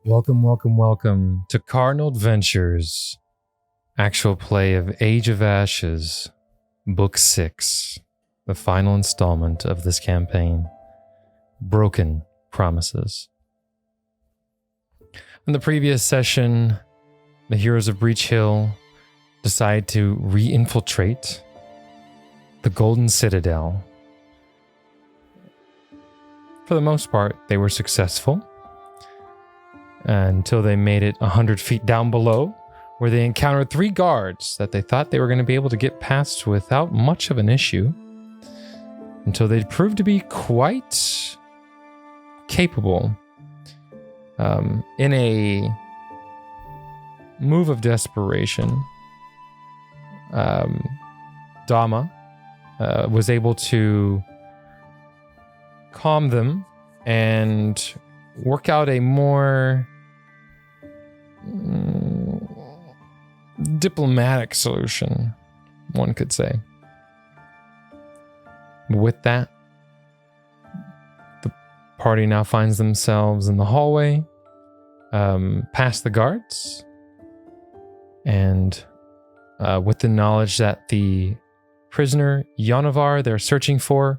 Welcome to Cardinal Adventures, actual play of Age of Ashes, Book 6, the final installment of this campaign, Broken Promises. In the previous session, the Heroes of Breachill decide to re-infiltrate the Golden Citadel. For the most part, they were successful, until they made it 100 feet down below, where they encountered 3 guards that they thought they were going to be able to get past without much of an issue, until they proved to be quite capable. In a move of desperation, Dama was able to calm them and work out a more diplomatic solution, one could say. With that, the party now finds themselves in the hallway, past the guards, and with the knowledge that the prisoner Yanavar they're searching for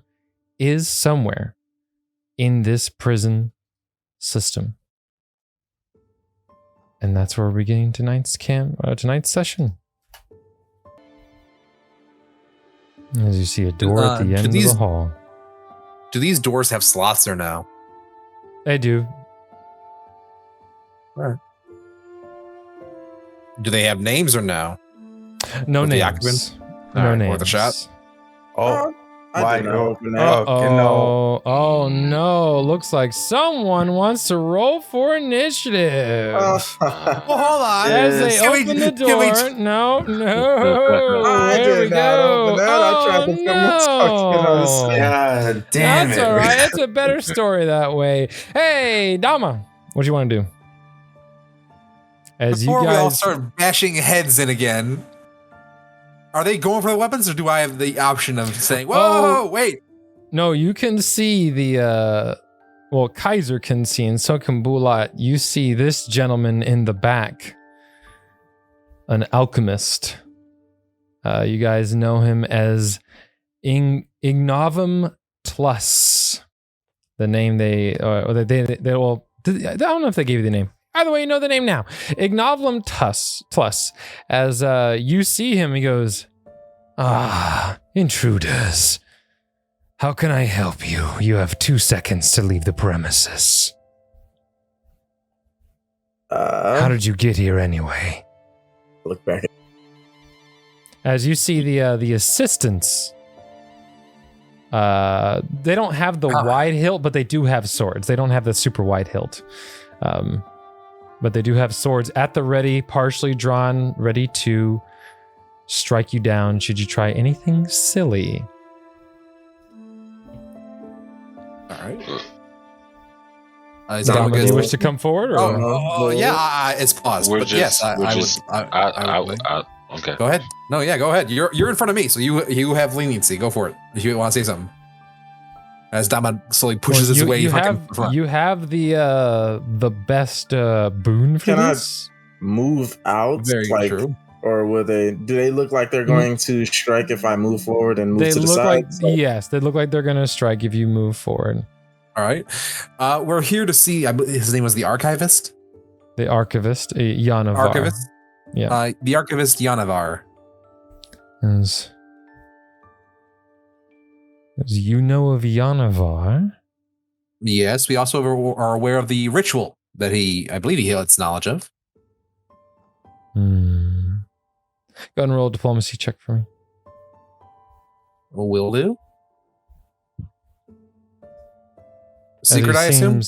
is somewhere in this prison system. And that's where we're beginning tonight's session. As you see a door at the end of the hall. Do these doors have slots or no? They do. Right. Do they have names or no? No With names. The occupants? No names. Or the shot? Wide open. Oh no. Looks like someone wants to roll for initiative. Well, hold on. As they open the door. No. I There we did not go. open that. I tried to Oh, no. God damn That's it. all right. It's a better story that way. Hey, Dama, what do you want to do? Before we all start bashing heads in again, are they going for the weapons, or do I have the option of saying, whoa, wait? No, you can see the, Kaiser can see, and so can Bulat. You see this gentleman in the back, an alchemist. You guys know him as Ignavum Tlus. The name I don't know if they gave you the name. Either way, you know the name now. Ignavum Tlus. As you see him, he goes, intruders. How can I help you? You have 2 seconds to leave the premises. How did you get here anyway? Look back. As you see the assistants, they don't have the wide hilt, but they do have swords. They don't have the super wide hilt. But they do have swords at the ready, partially drawn, ready to strike you down should you try anything silly. All right. Do you wish to come forward? Or? Yeah, it's paused. But yes, I would. Okay. Go ahead. No, yeah, go ahead. You're in front of me, so you have leniency. Go for it. If you want to say something. As Dama slowly pushes his way. You have the best boon for this. Move out? Very true. Or do they look like they're going to strike if I move forward and move to the side? Yes, they look like they're going to strike if you move forward. All right. We're here to see, his name was the Archivist? The Archivist, Yanavar. Archivist? Yeah. The Archivist Yanavar. As you know of Yanavar. Yes, we also are aware of the ritual that I believe he has knowledge of. Go ahead and roll a diplomacy check for me. Will do. Secret, I assume?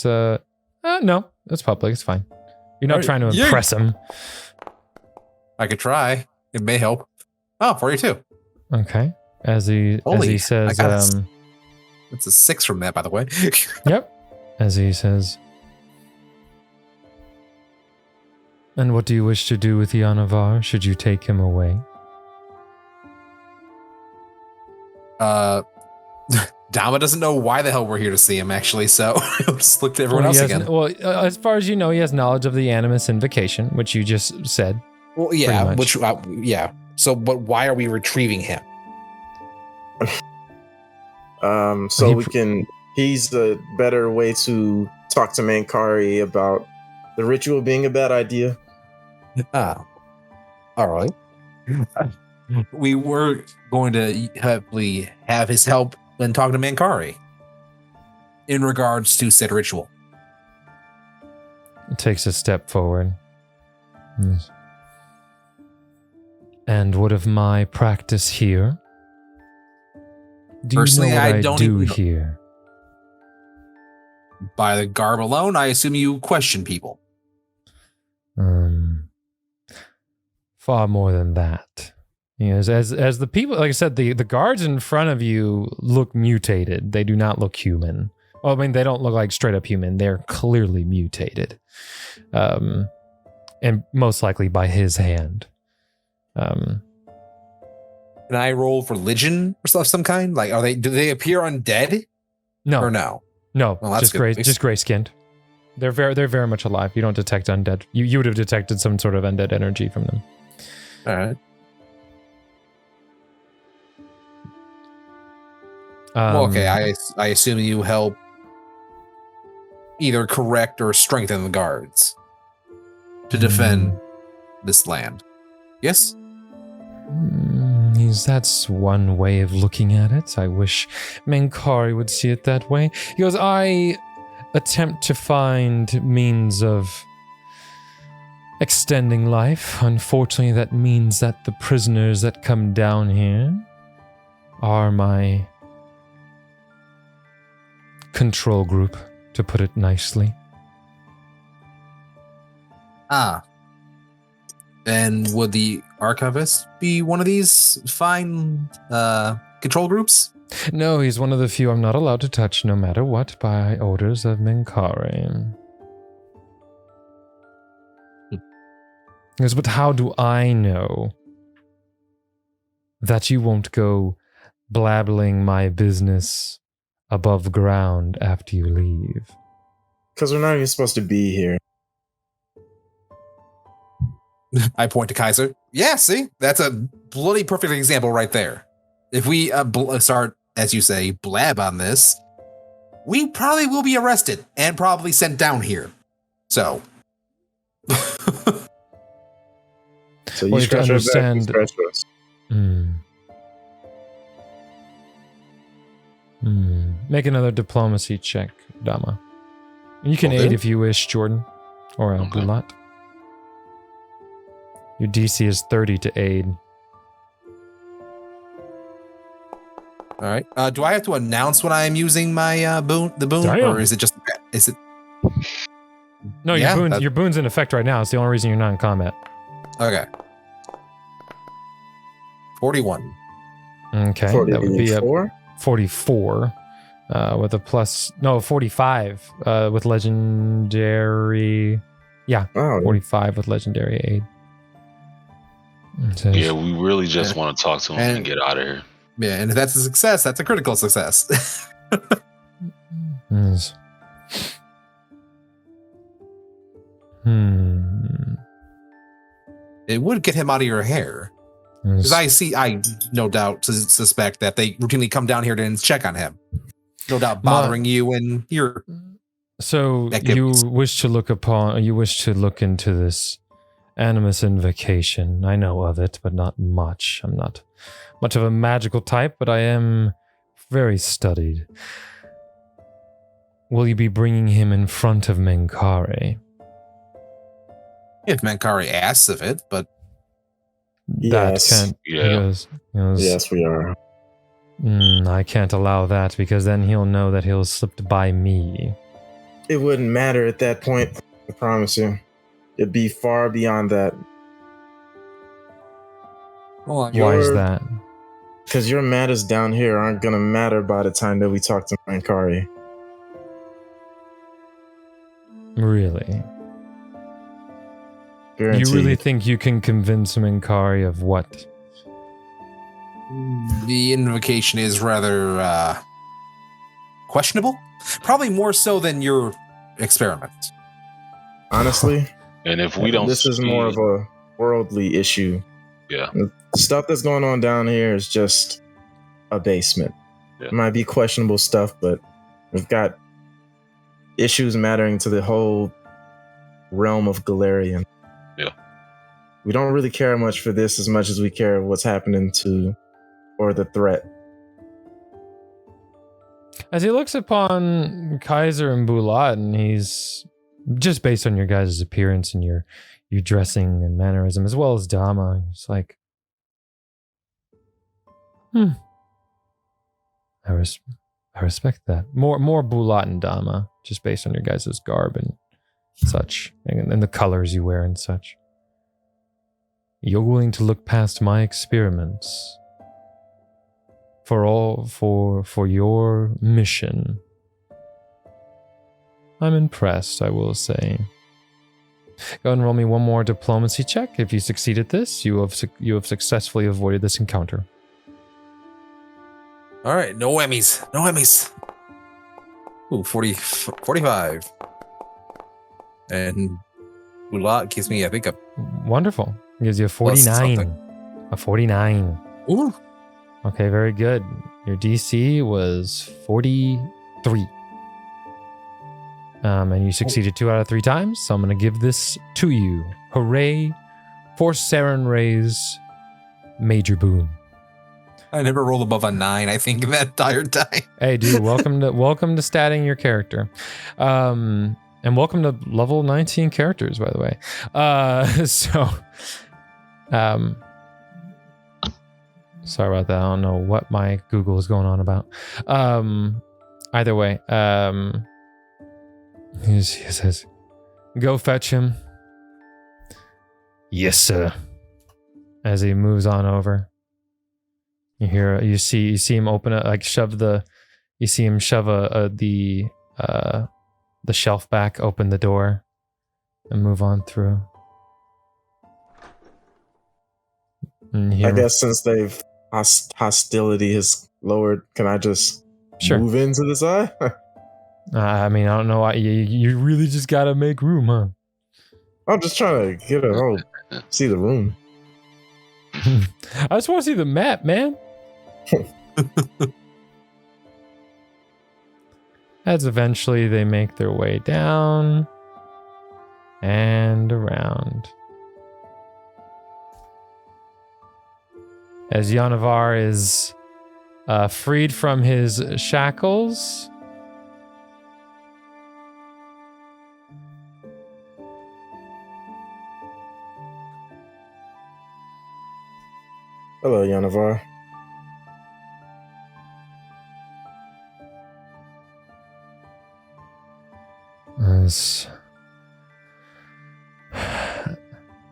No, it's public. It's fine. You're not trying to impress him. I could try. It may help. Oh, 42. Okay. As he says, it's a 6 from that, by the way. Yep. As he says, and what do you wish to do with Yanavar? Should you take him away? Dama doesn't know why the hell we're here to see him, actually, so he'll just look to everyone else again. Well, as far as you know, he has knowledge of the Animus Invocation, which you just said. Well, yeah, yeah. So, but why are we retrieving him? So we can. He's a better way to talk to Mengkare about the ritual being a bad idea. All right. We were going to hopefully have his help when talking to Mengkare in regards to said ritual. It takes a step forward. Yes. And what of my practice here? Do Personally, you know what I don't do even know. here? By the garb alone, I assume you question people. Far more than that. Yes, as the people, like I said, the guards in front of you look mutated. They do not look human. Well, I mean, they don't look like straight up human. They're clearly mutated, and most likely by his hand. Can I roll for religion or stuff, some kind? Like, do they appear undead? No, or no? No, well, that's just gray skinned. They're very much alive. You don't detect undead. You would have detected some sort of undead energy from them. All right. Well, okay, I assume you help either correct or strengthen the guards to defend this land. Yes? That's one way of looking at it. I wish Mengkare would see it that way. He goes, I attempt to find means of extending life. Unfortunately, that means that the prisoners that come down here are my control group, to put it nicely. And would the archivist be one of these fine control groups? No, he's one of the few I'm not allowed to touch no matter what by orders of Mengkare. Yes, but how do I know that you won't go blabbling my business above ground after you leave? Because we're not even supposed to be here. I point to Kaiser. Yeah, see? That's a bloody perfect example right there. If we start, as you say, blab on this, we probably will be arrested and probably sent down here. So. So you scratch our back, you scratch us. Make another diplomacy check, Dama. You can aid if you wish, Jordan. Or Bulat. Your DC is 30 to aid. All right. Do I have to announce when I am using my boon? The boon, Damn. or is it just? Is it? No, your boon's in effect right now. It's the only reason you're not in combat. Okay. 41. Okay, 44? that would be a 44 with a plus. No, 45 with legendary. Yeah, 45 with legendary aid. Yeah, we really just want to talk to him and get out of here. Yeah, and if that's a success, that's a critical success. Yes. It would get him out of your hair. Because I no doubt suspect that they routinely come down here to check on him. No doubt bothering you and your. So activities. you wish to look into this Animus Invocation. I know of it, but not much. I'm not much of a magical type, but I am very studied. Will you be bringing him in front of Mengkare? If Mengkare asks of it, but yes. Yes, we are. I can't allow that because then he'll know that he'll slip by me. It wouldn't matter at that point, I promise you. It'd be far beyond that. Why is that? Because your matters down here aren't going to matter by the time that we talk to Mengkare. Really? Guaranteed. You really think you can convince Mengkare of what? The invocation is rather questionable. Probably more so than your experiment. Honestly, And if we don't, this is more of a worldly issue. Yeah. The stuff that's going on down here is just a basement. Yeah. It might be questionable stuff, but we've got issues mattering to the whole realm of Galarian. Yeah. We don't really care much for this as much as we care what's happening to, or the threat. As he looks upon Kaiser and Bulat, and he's just based on your guys' appearance and your dressing and mannerism, as well as Dama, he's like, I respect that. More Bulat and Dama, just based on your guys' garb and such, and the colors you wear and such. You're willing to look past my experiments for your mission. I'm impressed, I will say. Go and roll me one more diplomacy check. If you succeed at this, you have successfully avoided this encounter. All right, no whammies. No whammies. Ooh, 45. And Bulat gives me, I think, a... Wonderful. Gives you a 49. A 49. Ooh. Okay, very good. Your DC was 43. And you succeeded 2 out of 3 times, so I'm going to give this to you. Hooray for Saren Ray's major boon. I never rolled above a 9, I think, that entire time. Hey, dude, welcome to statting your character. And welcome to level 19 characters, by the way. Sorry about that. I don't know what my Google is going on about. Either way, he says, "Go fetch him." Yes, sir. As he moves on over, you see him open it, like shove the shelf back, open the door, and move on through. I guess since hostility has lowered, can I just move into the side? I mean, I don't know why you really just gotta make room, huh? I'm just trying to see the room. I just want to see the map, man. As eventually they make their way down and around. As Yanavar is freed from his shackles. Hello, Yanavar.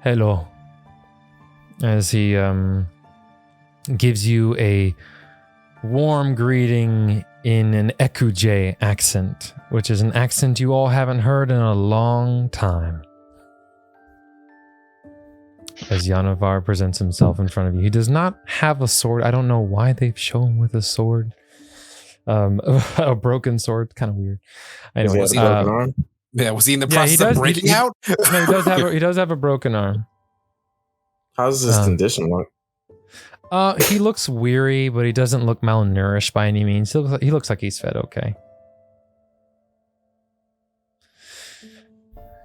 Hello. As he gives you a warm greeting in an Ekuje accent, which is an accent you all haven't heard in a long time. As Yanavar presents himself in front of you. He does not have a sword. I don't know why they've shown him with a sword. A broken sword. Kind of weird. Anyways, yeah, was he in the process of breaking out? No, he does have a broken arm. How's his condition look? He looks weary, but he doesn't look malnourished by any means. He looks like he's fed okay.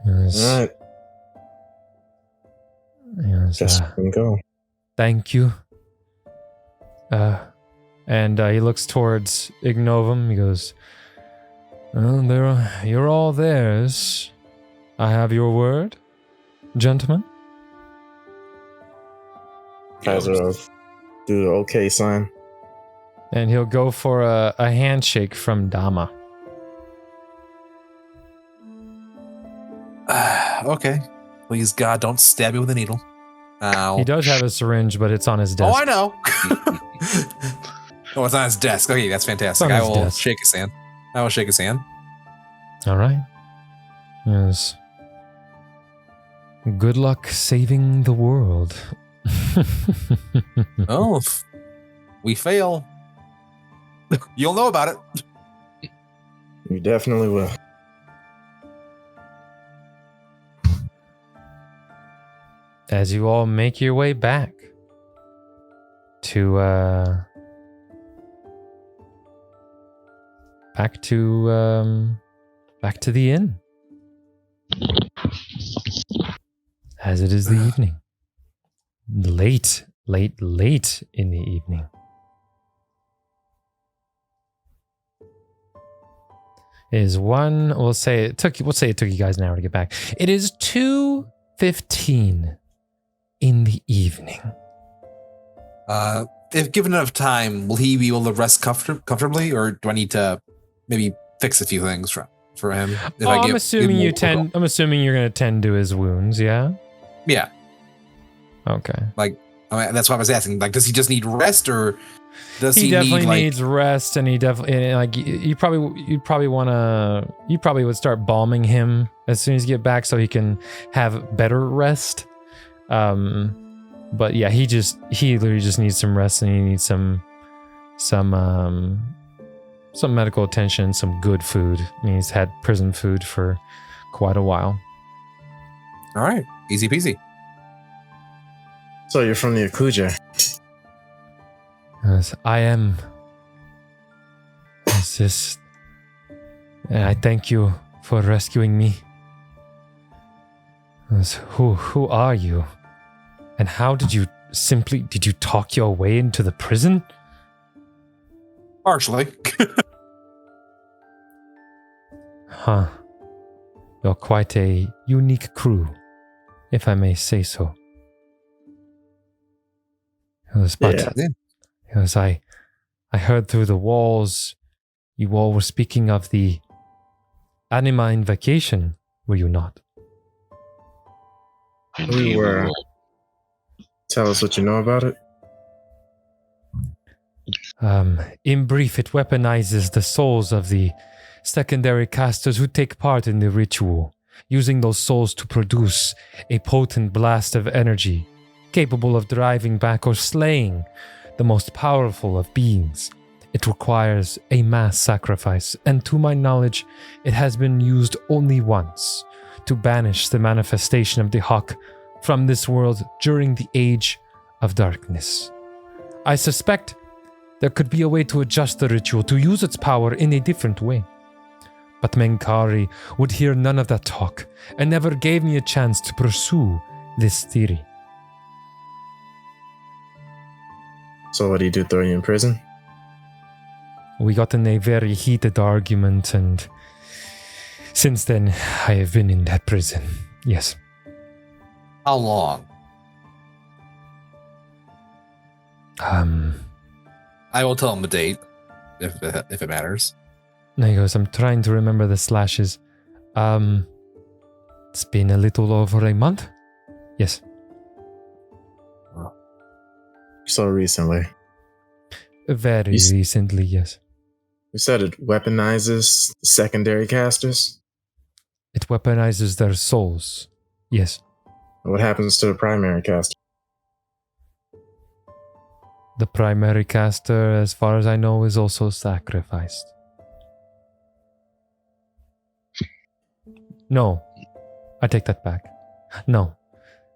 Yes. All right. Yes, Guess we can go. Thank you. And he looks towards Ignovum. He goes, you're all theirs. I have your word, gentlemen. Kaiser, do the okay sign. And he'll go for a handshake from Dama. Okay. Please, God, don't stab me with a needle. Ow. He does have a syringe, but it's on his desk. Oh, I know. Oh, it's on his desk. Okay, that's fantastic. I will shake his hand. I will shake his hand. All right. Yes. Good luck saving the world. Oh, if we fail, you'll know about it. You definitely will. As you all make your way back to back to the inn, as it is the evening, late in the evening. It is we'll say it took you guys an hour to get back. It is 2:15 in the evening. If given enough time, will he be able to rest comfortably, or do I need to maybe fix a few things for him? I'm assuming you're going to tend to his wounds, yeah? Yeah. Okay. That's why I was asking. Does he just need rest, or does he definitely need, needs rest, and he definitely you probably would start balming him as soon as you get back so he can have better rest. But yeah, he literally just needs some rest, and he needs some medical attention, some good food. I mean, he's had prison food for quite a while. All right, easy peasy. So you're from the Akuja. Yes, I am. And I thank you for rescuing me. Yes, who are you? And how did you talk your way into the prison? Partially. Huh. You're quite a unique crew, if I may say so. Because I heard through the walls you all were speaking of the Anima Invocation, were you not? We were. Tell us what you know about it. In brief, it weaponizes the souls of the secondary casters who take part in the ritual, using those souls to produce a potent blast of energy capable of driving back or slaying the most powerful of beings. It requires a mass sacrifice, and to my knowledge, it has been used only once to banish the manifestation of the Hawk from this world during the Age of Darkness. I suspect there could be a way to adjust the ritual to use its power in a different way. But Mengkare would hear none of that talk and never gave me a chance to pursue this theory. So what did he do, throw you in prison? We got in a very heated argument, and since then I have been in that prison. Yes. How long? I will tell him the date, if it matters. And he goes, I'm trying to remember the slashes. It's been a little over a month. Yes. So recently. Very recently, yes. You said it weaponizes secondary casters? It weaponizes their souls. Yes. What happens to the primary caster? The primary caster, as far as I know, is also sacrificed. No. I take that back. No.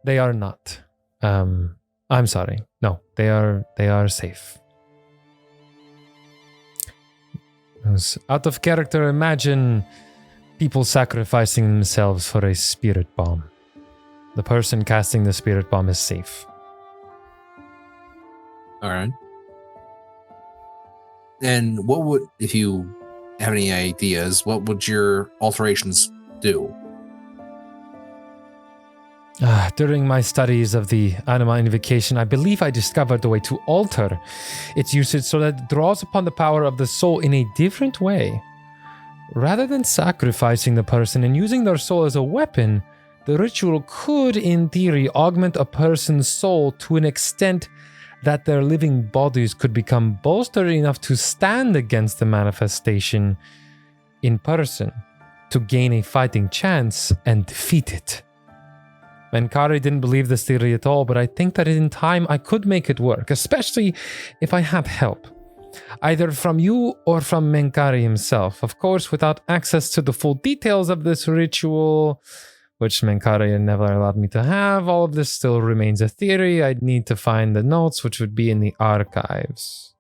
They are not. I'm sorry. No. They are safe. Out of character, imagine people sacrificing themselves for a spirit bomb. The person casting the spirit bomb is safe. All right. And what would, if you have any ideas, what would your alterations do? During my studies of the Anima Invocation, I believe I discovered a way to alter its usage so that it draws upon the power of the soul in a different way. Rather than sacrificing the person and using their soul as a weapon, the ritual could, in theory, augment a person's soul to an extent that their living bodies could become bolstered enough to stand against the manifestation in person, to gain a fighting chance and defeat it. Mengkare didn't believe this theory at all, but I think that in time I could make it work, especially if I had help. either from you or from Mengkare himself. Of course, without access to the full details of this ritual, which Mengkare never allowed me to have, all of this still remains a theory. I'd need to find the notes, which would be in the archives.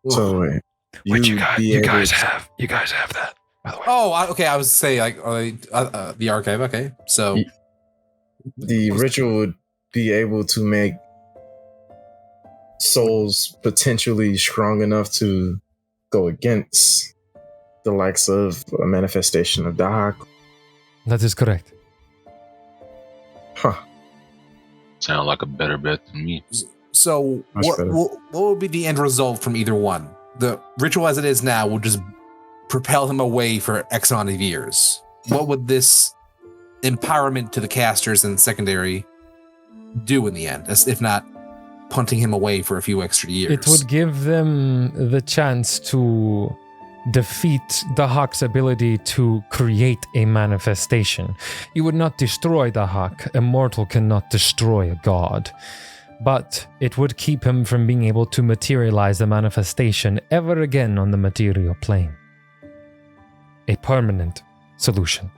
So wait, Which you guys have that, by the way. Oh, okay. I was saying like the archive. Okay, so the ritual would be able to make souls potentially strong enough to go against the likes of a manifestation of Dahak. That is correct. Huh. Sound like a better bet than me. So what would be the end result from either one? The ritual as it is now will just propel him away for X amount of years. What would this empowerment to the casters and secondary do in the end, as if not punting him away for a few extra years? It would give them the chance to defeat the Hawk's ability to create a manifestation. You would not destroy the Hawk. A mortal cannot destroy a god. But it would keep him from being able to materialize the manifestation ever again on the material plane. A permanent solution.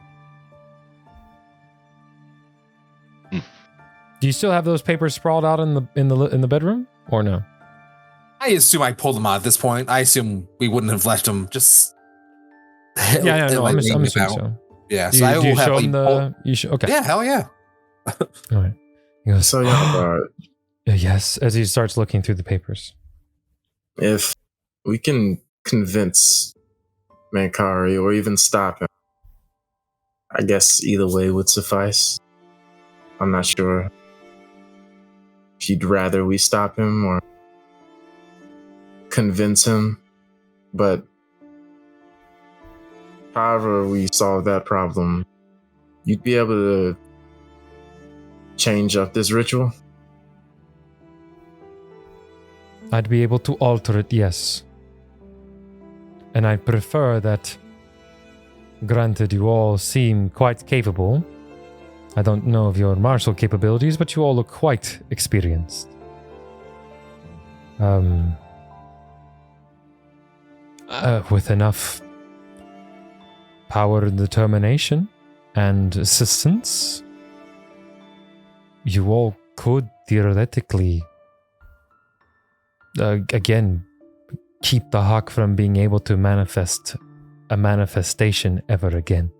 Do you still have those papers sprawled out in the bedroom, or no? I assume I pulled them out at this point. I assume we wouldn't have left them just. I'm assuming so. Yeah, Do so you, I do will you have show like him the? You show, okay. Yeah, hell yeah. All right. He goes, So yeah, yes, as he starts looking through the papers. if we can convince Mengkare or even stop him, I guess either way would suffice. I'm not sure if you'd rather we stop him or convince him, but however we solve that problem, you'd be able to change up this ritual. I'd be able to alter it, yes. And I prefer that, granted you all seem quite capable. I don't know of your martial capabilities, but you all look quite experienced. With enough power and determination and assistance, you all could theoretically again keep the Hawk from being able to manifest a manifestation ever again.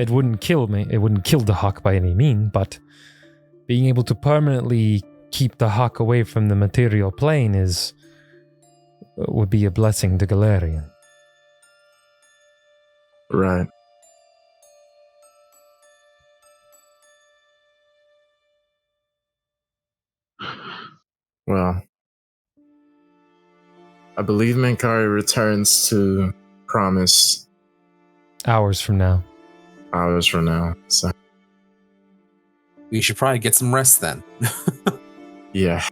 It wouldn't kill me, it wouldn't kill the Hawk by any means, but being able to permanently keep the Hawk away from the material plane would be a blessing to Galarian. Right. Well, I believe Mengkare returns to Promise Hours from now. hours from now. So We should probably get some rest then. yeah,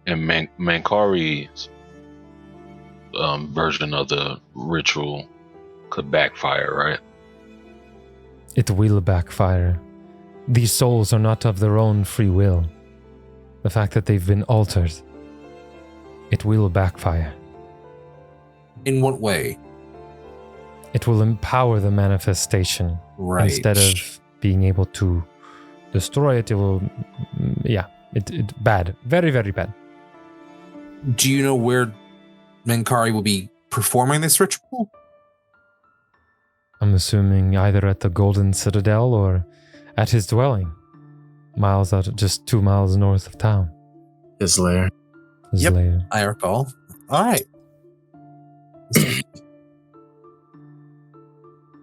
And Mengkare's version of the ritual could backfire, right? It will backfire. These souls are not of their own free will. The fact that they've been altered, it will backfire. In what way? It will empower the manifestation. Right. Instead of being able to destroy it, it will, it bad. Very, very bad. Do you know where Mengkare will be performing this ritual? I'm assuming either at the Golden Citadel or at his dwelling. Miles out, just 2 miles north of town. his lair. His Yep. lair. I recall. All right.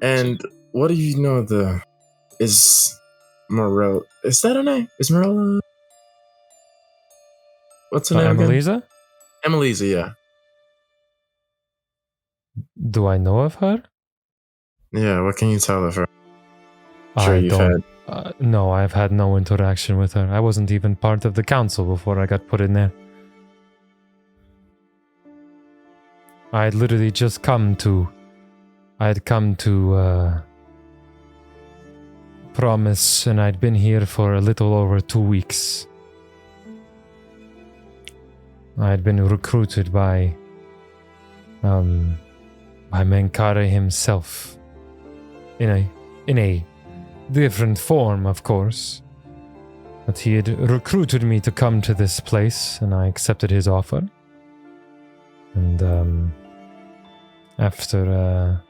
And what do you know is Morel? Is that her name? Is Morella? What's her name again? Emelisa? Emelisa, yeah. Do I know of her? Yeah, what can you tell of her? Sure, I you've don't. No, I've had no interaction with her. I wasn't even part of the council before I got put in there. I had literally just come to Promise, and I'd been here for a little over 2 weeks. I had been recruited by Mengkare himself. In a different form, of course. But he had recruited me to come to this place, and I accepted his offer. And after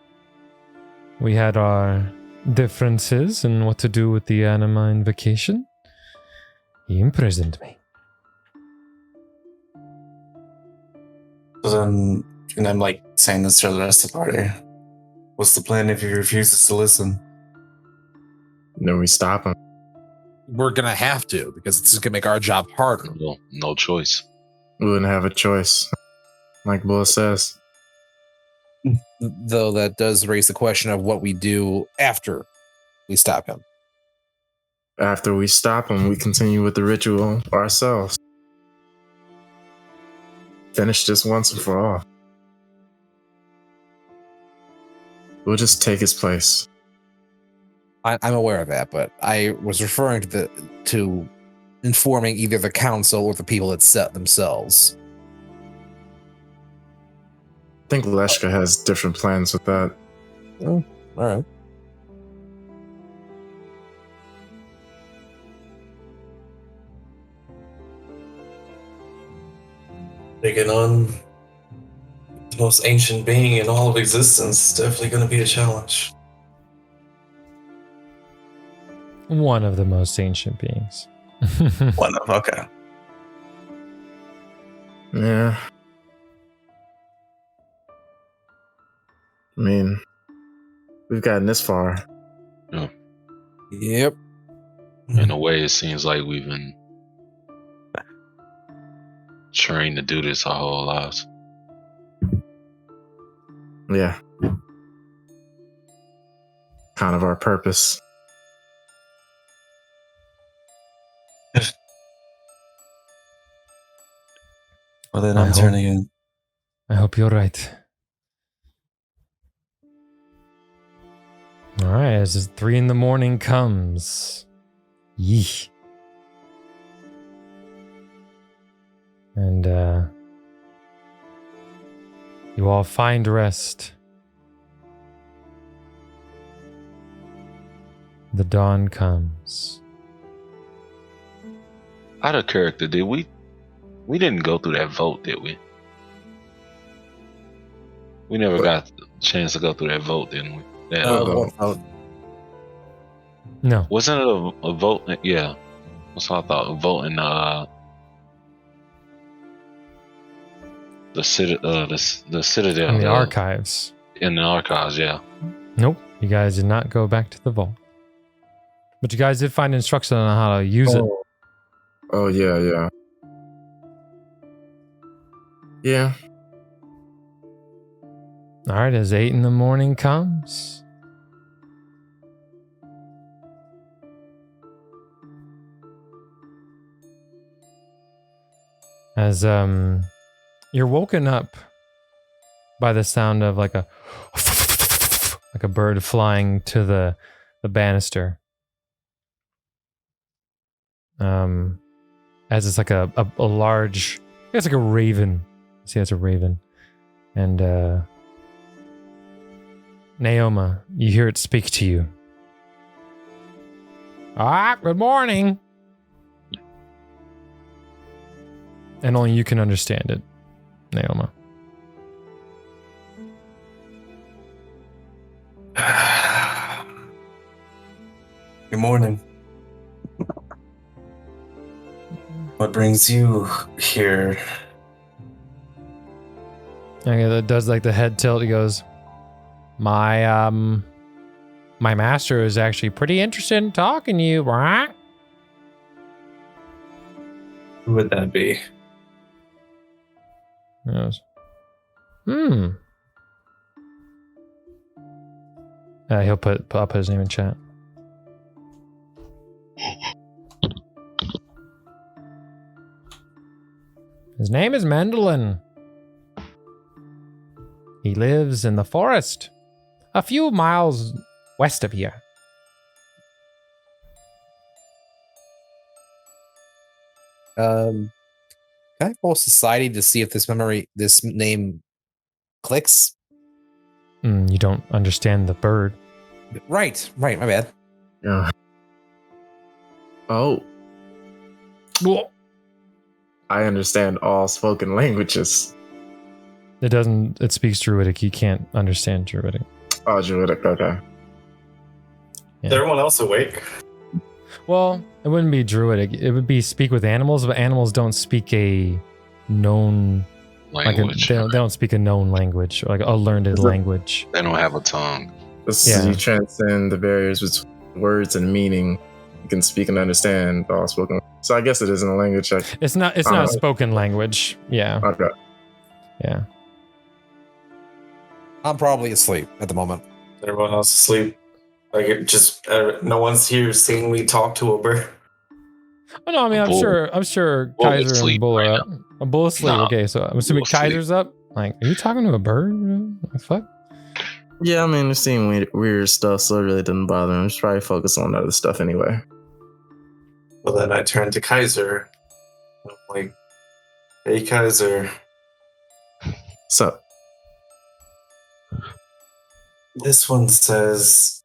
we had our differences in what to do with the Anima Invocation, he imprisoned me. So then, and I'm like saying this to the rest of the party. What's the plan if he refuses to listen? Then we stop him. We're going to have to, because it's just going to make our job harder. Well, no choice. We wouldn't have a choice, like Bull says. Though that does raise the question of what we do after we stop him. After we stop him, we continue with the ritual ourselves. Finish this once and for all. We'll just take his place. I'm aware of that, but I was referring to informing either the council or the people that set themselves. I think Leshka has different plans with that. Oh, all right. Taking on the most ancient being in all of existence is definitely going to be a challenge. One of the most ancient beings. One of, okay. Yeah. I mean, we've gotten this far. Yep. In a way, it seems like we've been trained to do this our whole lives. Yeah. Kind of our purpose. Well, then I'm turning in. I hope you're right. All right, as 3 a.m. comes. Yeesh. And you all find rest. The dawn comes. Out of character, did we didn't go through that vote, did we? We never got the chance to go through that vote, didn't we? That, No. wasn't it a vote? Yeah. That's what I thought. A vote in the Citadel. In the archives. In the archives, yeah. Nope. You guys did not go back to the vault. But you guys did find instruction on how to use it. Oh, yeah, yeah. Yeah. All right, as 8 a.m. comes. As you're woken up by the sound of like a bird flying to the banister. As it's like a large, it's like a raven. See, it's a raven. And Naoma, you hear it speak to you. Good morning. And only you can understand it, Naoma. Good morning. What brings you here? Okay, that does like the head tilt. He goes, my master is actually pretty interested in talking to you, right? Who would that be? He goes, he'll I'll put his name in chat. His name is Mendelin. He lives in the forest, a few miles west of here. Kind Can I roll society to see if this name clicks? You don't understand the bird. Right, my bad. Yeah. Oh, I understand all spoken languages. It speaks Druidic. You can't understand Druidic. Oh, Druidic, okay. Yeah. Is everyone else awake? Well, it wouldn't be Druidic. It would be speak with animals, but animals don't speak a known Language. they don't speak a known language, or like a learned language. They don't have a tongue. So you transcend the barriers between words and meaning. You can speak and understand all spoken. So I guess it isn't a language. It's not a spoken language. Yeah. Okay. Yeah. I'm probably asleep at the moment. Everyone else asleep. Like it just no one's here seeing me talk to a bird. Oh no, I mean I'm sure Bull Kaiser asleep and Bull are right up. A Bull asleep. Nah, Okay, so I'm assuming Bull asleep. Kaiser's up. Like, are you talking to a bird? What the fuck? Yeah, I mean, we're seeing weird stuff, so it really didn't bother him. Just try to focus on other stuff anyway. Well, then I turned to Kaiser. I'm like, hey, Kaiser. So, This one says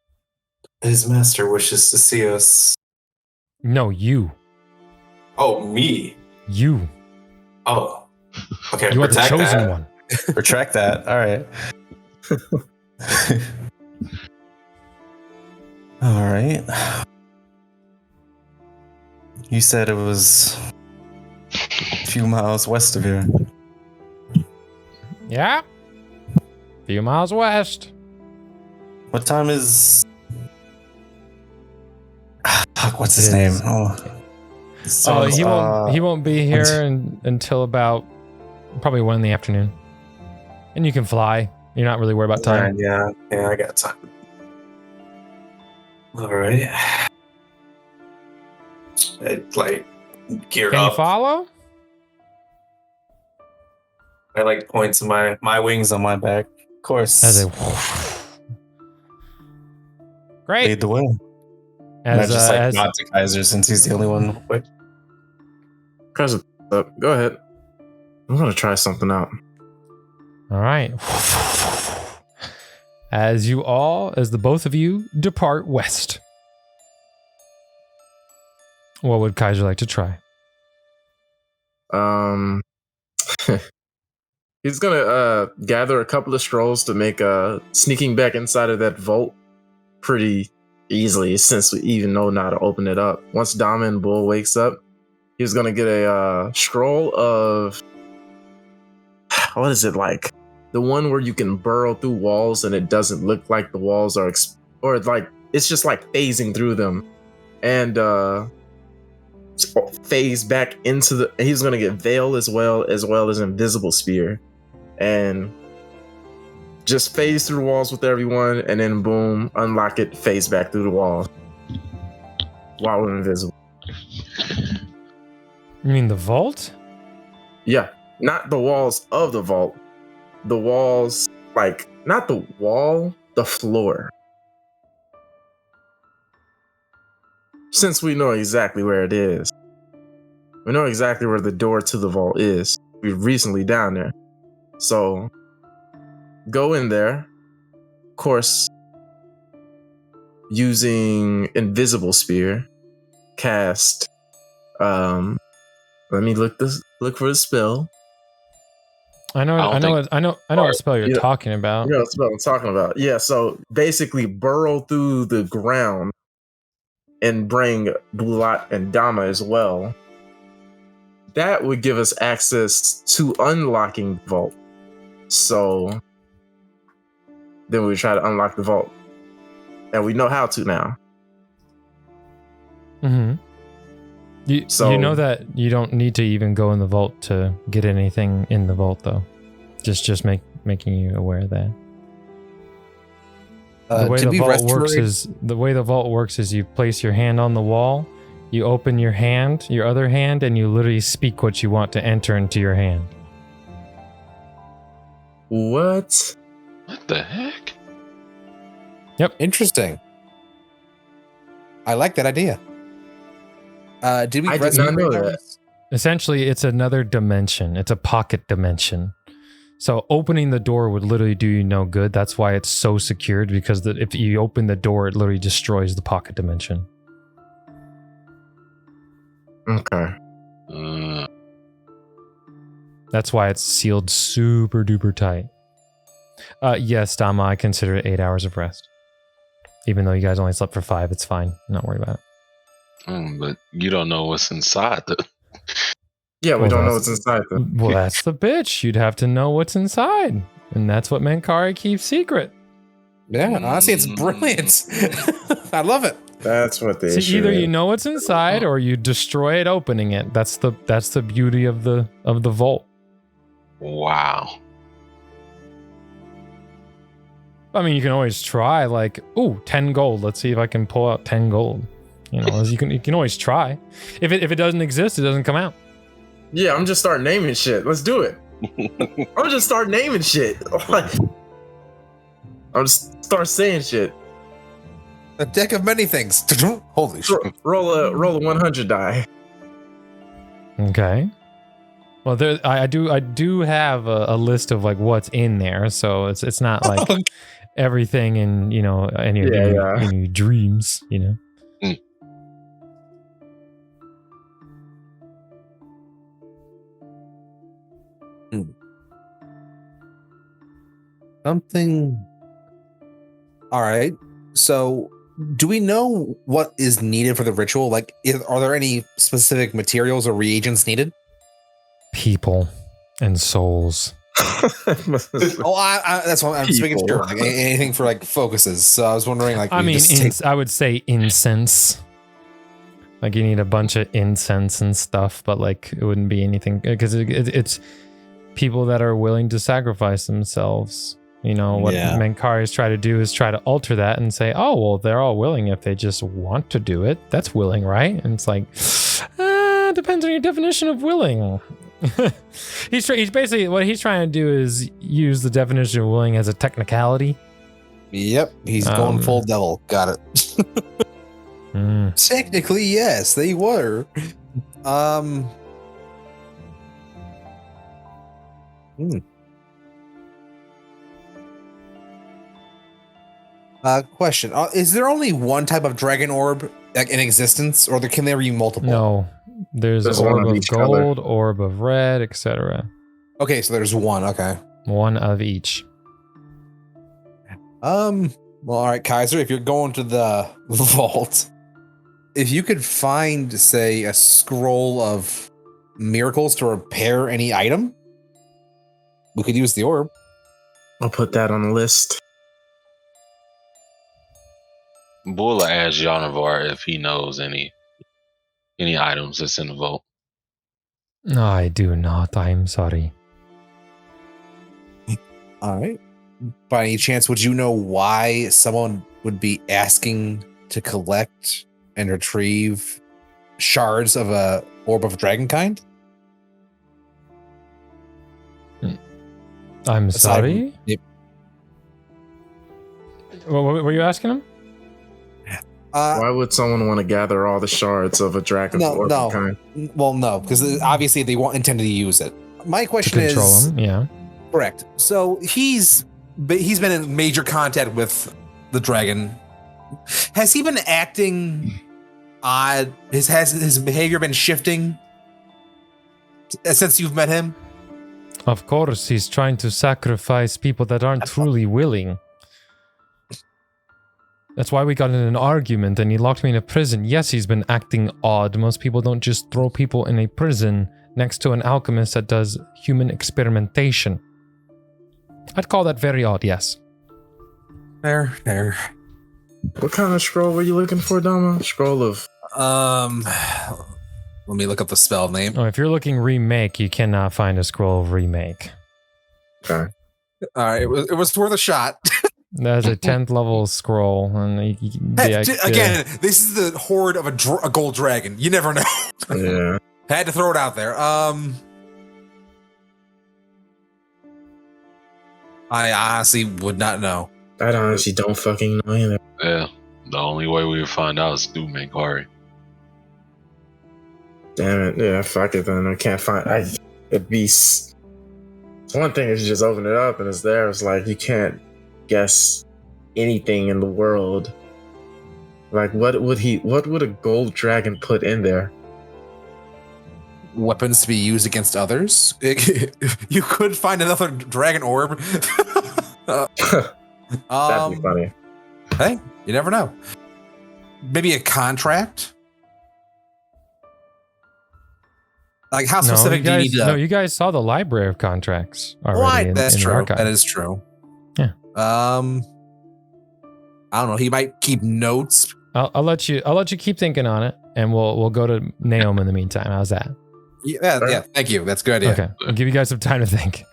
his master wishes to see us. No, you. Oh, me. You. Oh. Okay, You are the protect chosen that. one. Retract that. All right. All right. You said it was a few miles west of here. Yeah. A few miles west. What time is... Fuck, what's his It name? is- Oh, he won't be here until about probably 1 PM. And you can fly. You're not really worried about time. Yeah, I got time. All right. I gear Can you up. follow? I point to my wings on my back. Of course. As a great. Lead the way. As Nod to Kaiser since he's the only one awake. Kaiser, go ahead. I'm gonna try something out. all right. As the both of you depart west. What would Kaiser like to try? He's gonna gather a couple of strolls to make sneaking back inside of that vault pretty easily, since we even know how to open it up. Once Dama and Bull wakes up, he's gonna get a scroll of what is it like? The one where you can burrow through walls and it doesn't look like the walls are or like it's just like phasing through them, and phase back into the. He's gonna get Veil as well as Invisible Spear, and just phase through the walls with everyone, and then boom, unlock it, phase back through the walls while we're invisible. You mean the vault? Yeah, not the walls of the vault. The walls, like, not the wall, the floor. Since we know exactly where it is. We know exactly where the door to the vault is. We're recently down there. So, go in there. Of course, using Invisible Spear, cast, let me look for the spell. I know what spell you're talking about. You know what spell I'm talking about. Yeah, so basically burrow through the ground and bring Bulat and Dama as well. That would give us access to unlocking the vault. So then we try to unlock the vault. And we know how to now. Mm-hmm. You know that you don't need to even go in the vault to get anything in the vault, though. Just making you aware of that. The way the vault works is you place your hand on the wall, you open your other hand, and you literally speak what you want to enter into your hand. What? What the heck? Yep. Interesting. I like that idea. Did we I did not know that. Essentially, it's another dimension. It's a pocket dimension. So opening the door would literally do you no good. That's why it's so secured, because if you open the door, it literally destroys the pocket dimension. Okay. That's why it's sealed super duper tight. Yes, Dama, I consider it 8 hours of rest. Even though you guys only slept for 5, it's fine. I'm not worried about it. But you don't know what's inside. Yeah, we Well, don't know that's- what's inside them. Well, that's the bitch. You'd have to know what's inside. And that's what Mengkare keeps secret. Yeah, honestly, it's brilliant. I love it. That's what they See, should. either you know what's inside or you destroy it opening it. That's the beauty of the vault. Wow. I mean, you can always try, like, 10 gold. Let's see if I can pull out 10 gold. You know, you can always try. If it doesn't exist, it doesn't come out. Yeah, I'm just start naming shit. Let's do it. I'm just start naming shit. I'll just start saying shit. A deck of many things. Holy shit. Roll a 100 die. Okay. Well, I do have a list of like what's in there, so it's not like everything in any of your dreams, you know. Something. All right. So, do we know what is needed for the ritual? Like, are there any specific materials or reagents needed? People and souls. That's what I'm just making sure. Like, anything for like focuses. So I was wondering, like, I mean, I would say incense. Like you need a bunch of incense and stuff, but like it wouldn't be anything because it's people that are willing to sacrifice themselves. You know what Mengkare is trying to do is try to alter that and say, oh well, they're all willing if they just want to do it. That's willing, right? And it's like, depends on your definition of willing. He's basically what he's trying to do is use the definition of willing as a technicality. Yep, he's going full devil. Got it. Technically, yes, they were. Question: is there only one type of dragon orb in existence, or can there be multiple? No, there's orb of gold, orb of red, etc. Okay, so there's one. Okay, one of each. Well, all right, Kaiser. If you're going to the vault, if you could find, say, a scroll of miracles to repair any item, we could use the orb. I'll put that on the list. Bula asked Janavar if he knows any items that's in the vault. No, I do not. I'm sorry. All right. By any chance, would you know why someone would be asking to collect and retrieve shards of a orb of dragon kind? I'm sorry? What were you asking him? Why would someone want to gather all the shards of a dragon orb kind? Well, no, because obviously they intended to use it. My question is... To control him, yeah. Correct. So he's been in major contact with the dragon. Has he been acting odd? Has his behavior been shifting since you've met him? Of course, he's trying to sacrifice people that aren't truly willing. That's why we got in an argument and he locked me in a prison. Yes, he's been acting odd. Most people don't just throw people in a prison next to an alchemist that does human experimentation. I'd call that very odd, yes. Fair. What kind of scroll were you looking for, Dama? Scroll of... Let me look up the spell name. Oh, if you're looking remake, you cannot find a scroll of remake. Okay. All right, it was worth a shot. That's a 10th level scroll. And again, this is the horde of a gold dragon. You never know. Yeah. Had to throw it out there. I honestly would not know. I honestly don't fucking know either. Yeah, the only way we would find out is through Mengkare. Damn it. Yeah, fuck it then. I can't find. It'd be. One thing is just open it up and it's there. It's like you can't guess anything in the world. Like, what would a gold dragon put in there? Weapons to be used against others. You could find another dragon orb. That'd be funny. Hey, you never know. Maybe a contract. Like how specific do you need to? No, you guys saw the library of contracts already. That's in true. the archive. That is true. Yeah. I don't know. He might keep notes. I'll let you keep thinking on it, and we'll go to Naomi in the meantime. How's that? Yeah. Thank you. That's a good idea. Okay, I'll give you guys some time to think.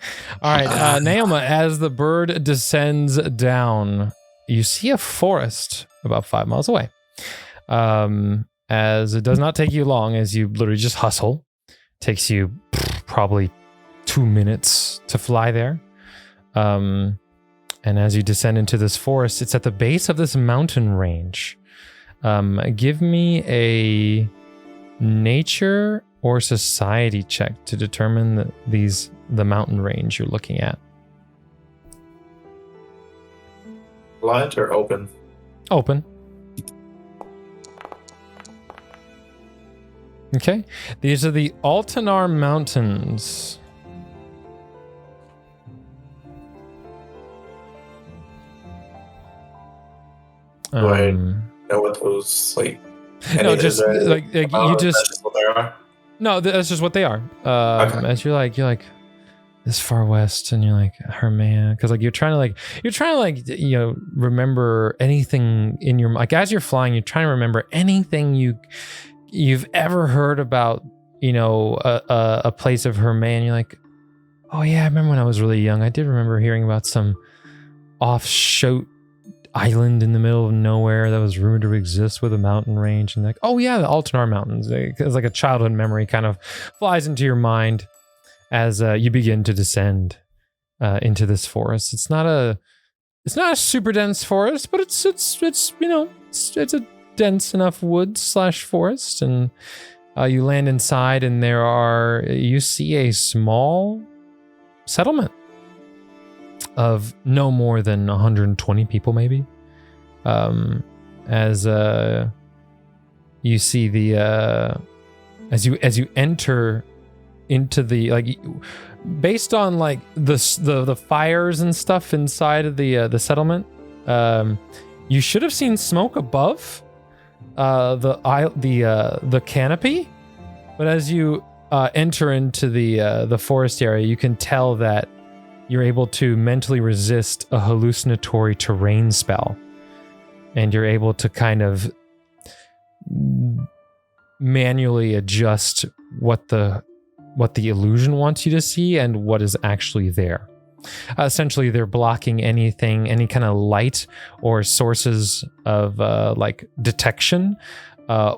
All right, Naomi, as the bird descends down, you see a forest about 5 miles away. As it does not take you long, as you literally just hustle. Takes you probably 2 minutes to fly there. And as you descend into this forest, it's at the base of this mountain range. Give me a nature or society check to determine the mountain range you're looking at. Blind or open? Open. Okay, these are the Altanar Mountains. Do I know what those like? No, just like you just. That's just what they are. No, that's just what they are. Okay. As you're like this far west, and you're like, Herman, because like you're trying to remember anything in your like as you're flying, you're trying to remember anything you've ever heard about, a place of Herman. You're like, oh yeah, I remember when I was really young. I did remember hearing about some offshoot island in the middle of nowhere that was rumored to exist with a mountain range. And like, oh yeah, the Altanar Mountains. It's like a childhood memory kind of flies into your mind as you begin to descend into this forest. It's not a super dense forest, but it's a dense enough woods/forest, and you land inside, and you see a small settlement of no more than 120 people, maybe. As you see as you enter into the based on like the fires and stuff inside of the settlement, you should have seen smoke above the canopy, but as you enter into the forest area, you can tell that you're able to mentally resist a hallucinatory terrain spell, and you're able to kind of manually adjust what the illusion wants you to see and what is actually there. Essentially, they're blocking any kind of light or sources of detection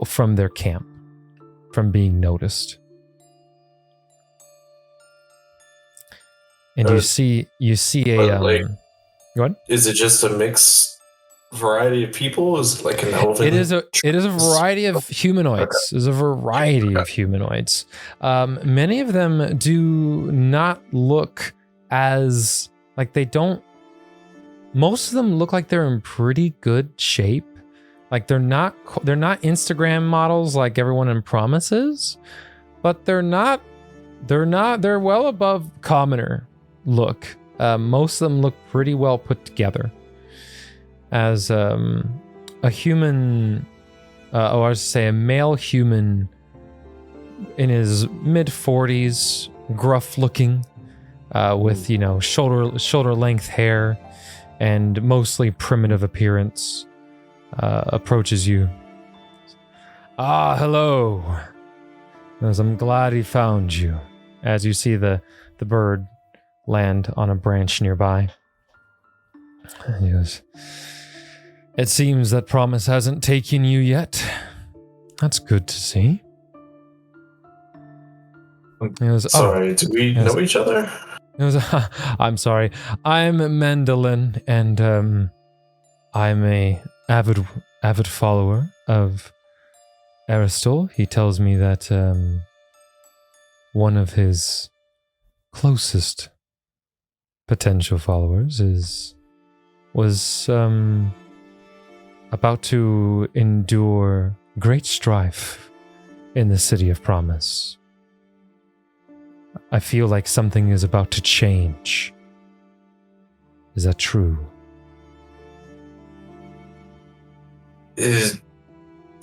from their camp from being noticed. And you see a what? Is it just a mixed variety of people? Is it like an elven? It is a variety of humanoids. Okay. There's a variety of humanoids. Many of them do not look as like they don't. Most of them look like they're in pretty good shape. Like they're not Instagram models like everyone in Promise is, but they're well above commoner look. Most of them look pretty well put together. As a human, I was to say a male human in his mid 40s, gruff looking, with shoulder length hair and mostly primitive appearance, approaches you. Ah, hello. As I'm glad he found you. As you see the bird land on a branch nearby. And he goes, it seems that Promise hasn't taken you yet. That's good to see. He goes, sorry, do we know each other? He goes, I'm sorry. I'm Mandolin, and I'm a avid follower of Aristotle, he tells me that one of his closest potential followers was about to endure great strife in the City of Promise. I feel like something is about to change. Is that true?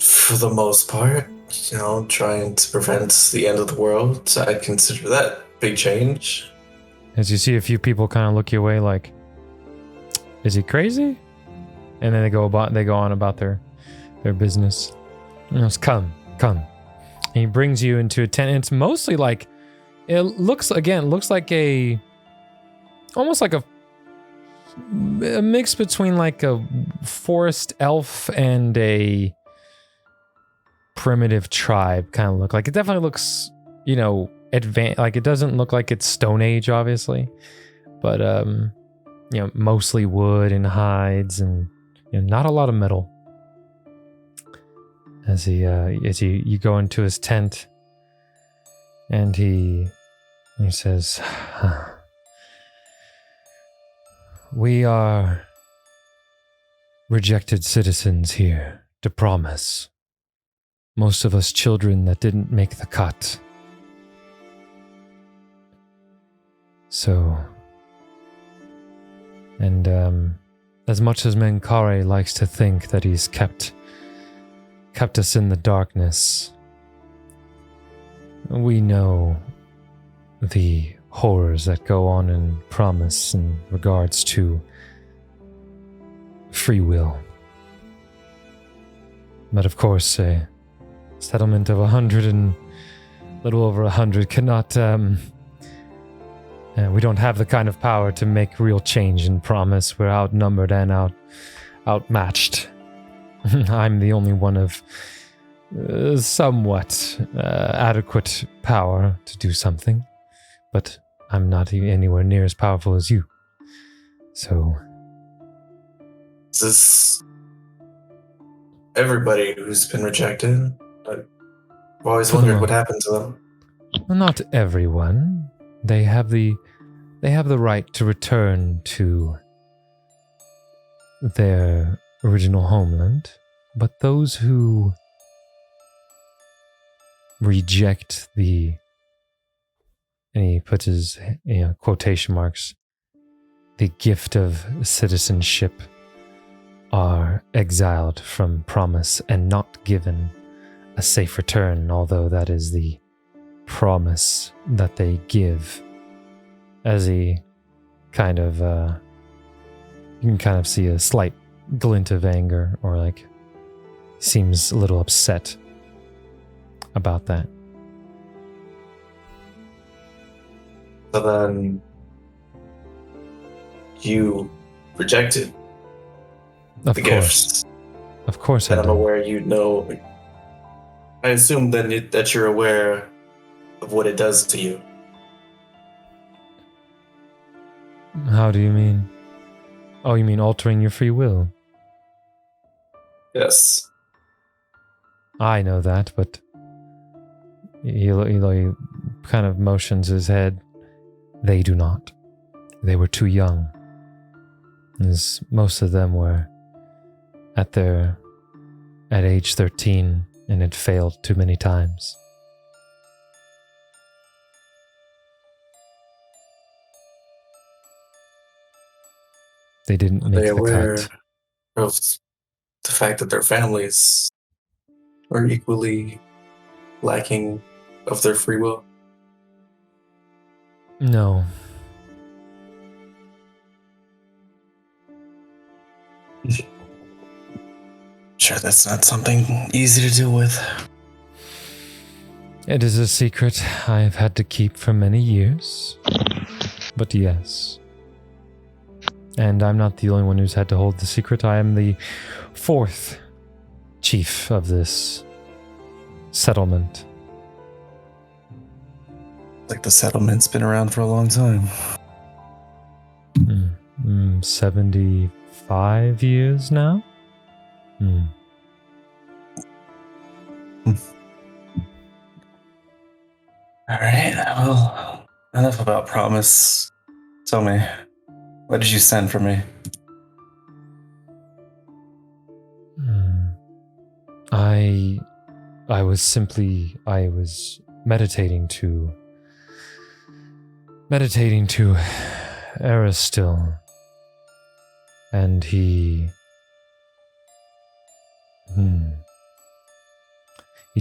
For the most part, trying to prevent the end of the world, I'd consider that big change. As you see a few people kind of look your way like, is he crazy? And then they go on about their business. And he goes, come. And he brings you into a tent. And it's mostly like, it looks like almost like a mix between like a forest elf and a primitive tribe kind of look. Like it definitely looks, advanced. Like it doesn't look like it's Stone Age, obviously, but mostly wood and hides and not a lot of metal. As you go into his tent, and he says, "We are rejected citizens here to Promise. Most of us children that didn't make the cut. So, and as much as Mengkare likes to think that he's kept us in the darkness, we know the horrors that go on in Promise in regards to free will. But of course, a settlement of 100 and little over 100 cannot, we don't have the kind of power to make real change in Promise. We're outnumbered and outmatched. I'm the only one of somewhat adequate power to do something, but I'm not anywhere near as powerful as you. So... Is this everybody who's been rejected? I've always wondered what happened to them. Not everyone. They have the right to return to their original homeland, but those who reject and he puts his quotation marks, the gift of citizenship, are exiled from Promise and not given a safe return, although that is the promise that they give. As he kind of, you can kind of see a slight glint of anger, or like, seems a little upset about that. So then, you rejected Of the course. gifts. Of course And I I'm do. aware I assume then that you're aware of what it does to you. How do you mean? Oh, you mean altering your free will? Yes. I know that, but he kind of motions his head. They do not. They were too young. As most of them were at age 13 and had failed too many times. They didn't Are make they the aware cut. of the fact that their families are equally lacking of their free will? No. Sure, that's not something easy to deal with. It is a secret I've had to keep for many years. But yes. And I'm not the only one who's had to hold the secret. I am the 4th chief of this settlement. Like the settlement's been around for a long time. 75 years now? All right. Well, enough about promise. Tell me, what did you send for me? I was meditating to Aristil, and he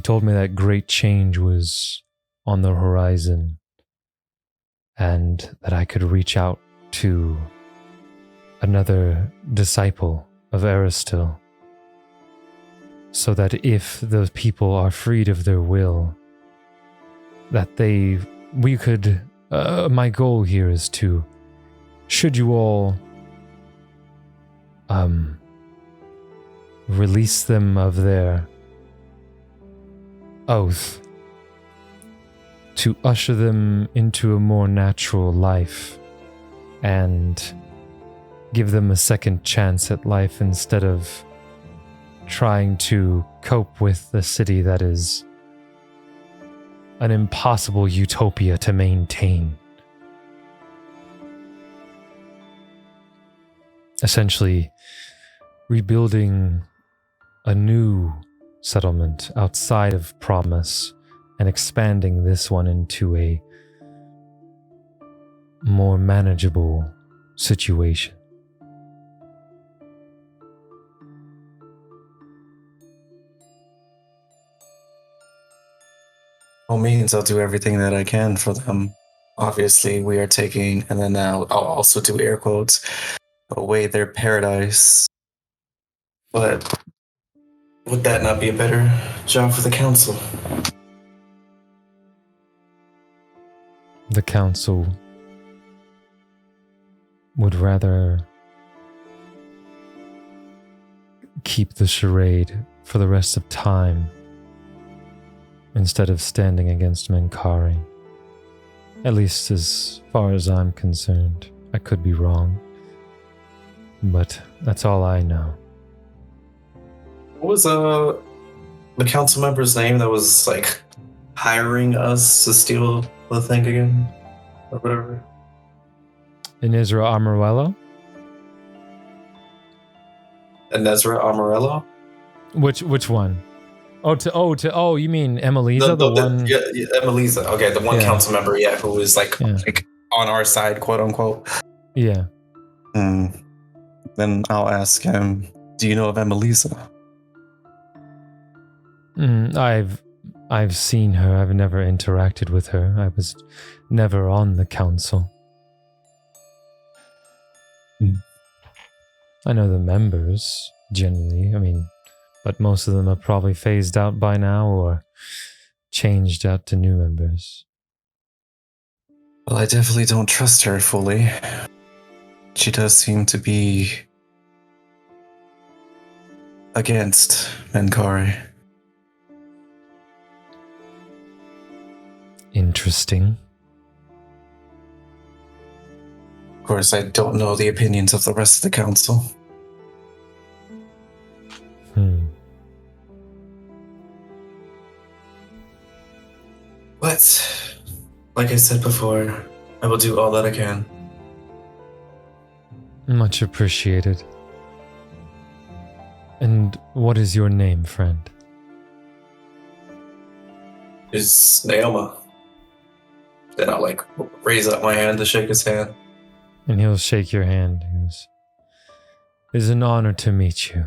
told me that great change was on the horizon, and that I could reach out to another disciple of Aristil, so that if the people are freed of their will, that we could, my goal here is to, should you all release them of their oath, to usher them into a more natural life and give them a second chance at life instead of trying to cope with the city that is an impossible utopia to maintain. Essentially, rebuilding a new settlement outside of Promise and expanding this one into a more manageable situation. All means, I'll do everything that I can for them. Obviously, we are taking, and then now I'll also do air quotes, away their paradise. But would that not be a better job for the council? The council would rather keep the charade for the rest of time instead of standing against Mengkare. At least as far as I'm concerned. I could be wrong, but that's all I know. What was the council member's name that was like hiring us to steal the thing again? Or whatever. Inezra Amarello? And Nezra Amarello? Which one? Oh, you mean Emelisa, the one? Yeah, Emelisa. Okay, the one council member, who was like on our side, quote unquote. Yeah. Then I'll ask him, do you know of Emelisa? I've seen her. I've never interacted with her. I was never on the council. I know the members, generally. But most of them are probably phased out by now or changed out to new members. Well, I definitely don't trust her fully. She does seem to be against Mengkare. Interesting. Of course, I don't know the opinions of the rest of the council. But, like I said before, I will do all that I can. Much appreciated. And what is your name, friend? Is Naoma. Then I'll raise up my hand to shake his hand. And he'll shake your hand. He goes, "It is an honor to meet you."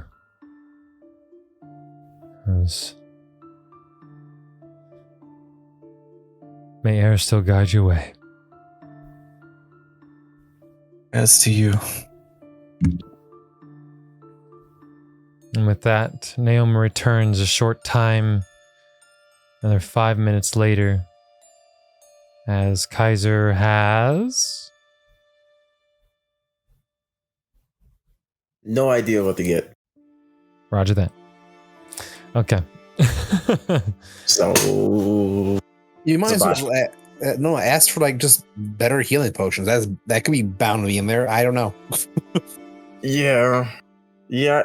May air still guide your way. As to you. And with that, Naoma returns a short time, another 5 minutes later, as Kaiser has... No idea what to get. Roger that. Okay. So... You might as well ask for just better healing potions. That could be bound to be in there. I don't know. Yeah,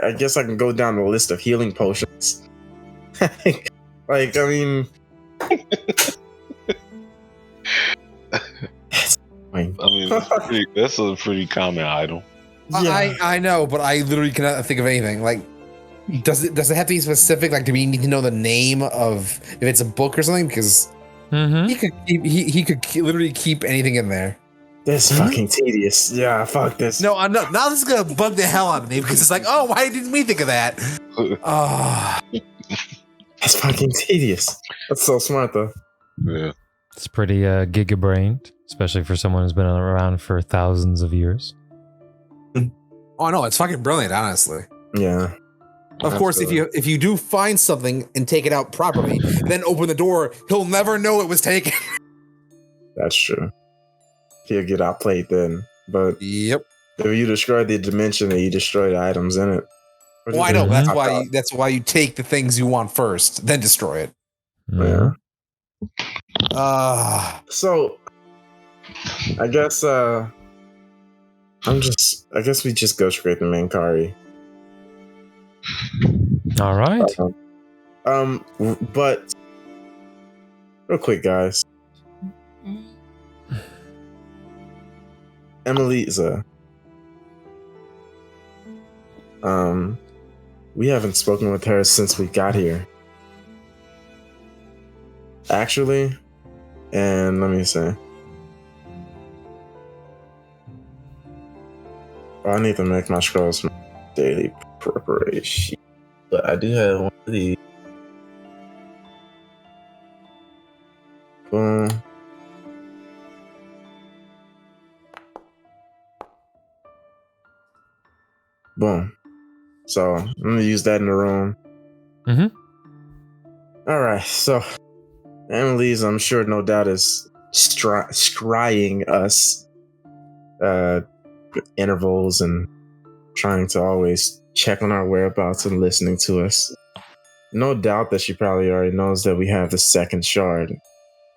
I guess I can go down the list of healing potions. I Like, I mean, I mean, that's a pretty common item. yeah. I know, but I literally cannot think of anything. Like, does it have to be specific? Like, do we need to know the name of if it's a book or something? Because he could literally keep anything in there. This fucking tedious. Yeah, fuck this. No, I'm not. Now this is gonna bug the hell out of me because it's like, oh, why didn't we think of that? Oh, That's fucking tedious. That's so smart though. Yeah. It's pretty giga-brained, especially for someone who's been around for thousands of years. oh no, it's fucking brilliant, honestly. Yeah. Of course, if you do find something and take it out properly, then open the door, he'll never know it was taken. That's true. He'll get outplayed then. But Yep. if you destroy the dimension, then you destroy the items in it. Well, I know that's why you take the things you want first, then destroy it. Yeah. So I guess I guess we just go straight to Mengkare. All right. But real quick, guys. Emiliza. We haven't spoken with her since we got here. Actually, and let me see. I need to make my scrolls from daily preparation. But I do have one of these. Boom. Boom. So I'm gonna use that in the room. All right. So Emily's, I'm sure, no doubt, is scrying us intervals and trying to always check on our whereabouts and listening to us. No doubt that she probably already knows that we have the second shard.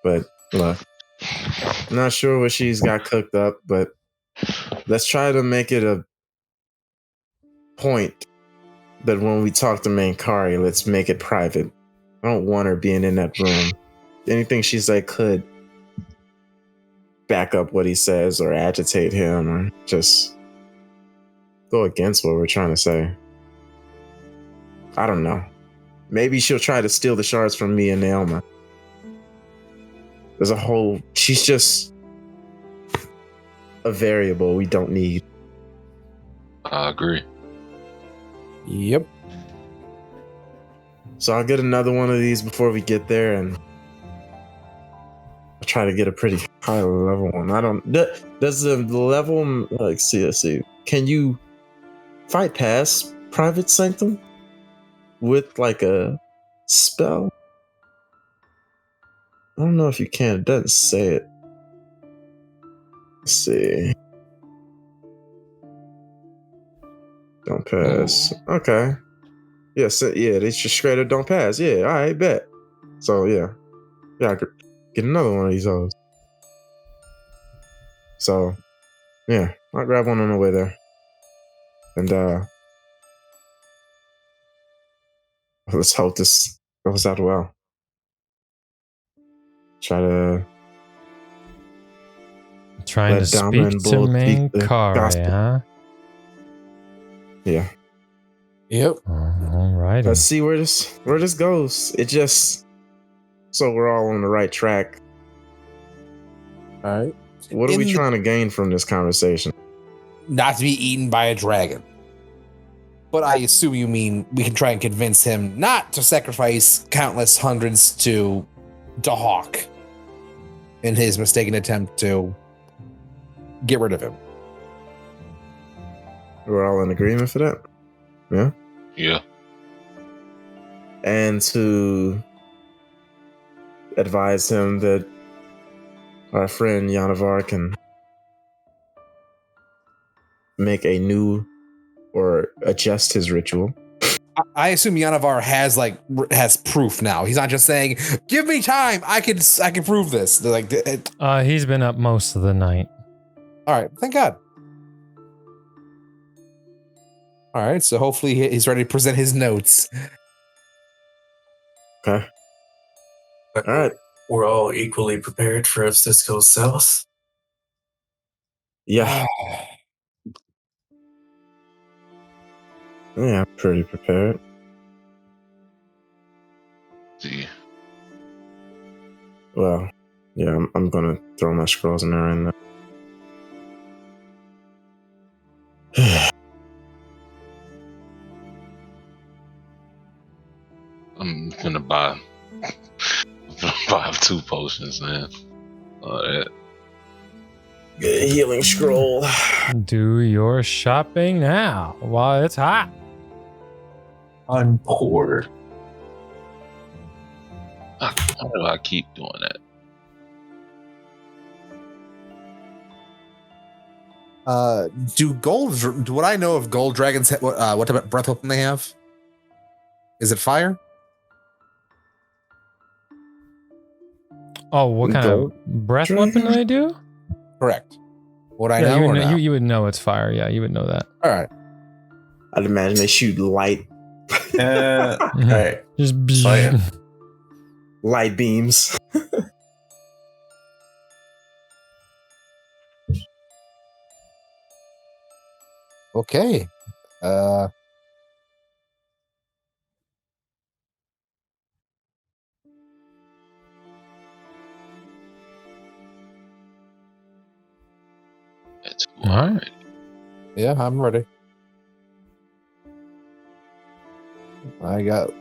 But look, I'm not sure what she's got cooked up, but let's try to make it a point that when we talk to Mengkare, let's make it private. I don't want her being in that room. Anything she said could back up what he says or agitate him or just go against what we're trying to say. I don't know. Maybe she'll try to steal the shards from me and Naoma. She's just a variable we don't need. I agree. Yep. So I'll get another one of these before we get there, and I'll try to get a pretty high level one. Does the level, let's see. Can you fight past Private Sanctum with like a spell? I don't know if you can. It doesn't say it. Let's see. Don't pass. Okay. Yes, yeah, they just straight up don't pass. Yeah, all right, bet. So yeah, I could get another one of these hoes. So yeah, I'll grab one on the way there, and let's hope this goes out well. Trying to speak to Mengkare, huh? Yeah. Yep. All right. Let's see where this goes. It just so we're all on the right track. All right. What are we trying to gain from this conversation? Not to be eaten by a dragon. But I assume you mean we can try and convince him not to sacrifice countless hundreds to Hawk in his mistaken attempt to get rid of him. We're all in agreement for that? Yeah? Yeah. And to advise him that our friend Yanavar can make a new or adjust his ritual. I assume Yanavar has proof now. He's not just saying, "Give me time. I can prove this." They're like, he's been up most of the night. all right, thank God. All right, so hopefully he's ready to present his notes. Okay. All right. We're all equally prepared for if this goes south. Yeah. Yeah, pretty prepared. See, Well, yeah, I'm gonna throw my scrolls in there and. I'm gonna buy 2 potions, man. That. Get a healing scroll. Do your shopping now while it's hot. I'm poor. Why do I keep doing that? Do what I know of gold dragons? What type of breath weapon they have? Is it fire? Oh, what kind Gold of breath weapon do they do? Correct. Would I Yeah, know you or would know, no? you would know it's fire. Yeah, you would know that. All right. I'd imagine they shoot light All right. Just So, yeah. light beams. Okay. It's All right. Yeah, I'm ready. I got.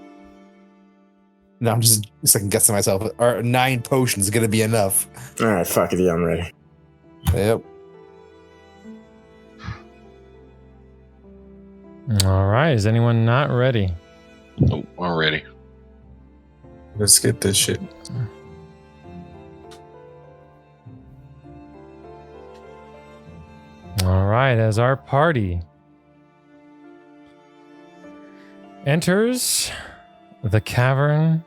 No, I'm just second guessing myself. 9 potions is gonna be enough. All right, fuck it. Yeah, I'm ready. Yep. All right. Is anyone not ready? Nope, I'm ready. Let's get this shit. All right. As our party enters the cavern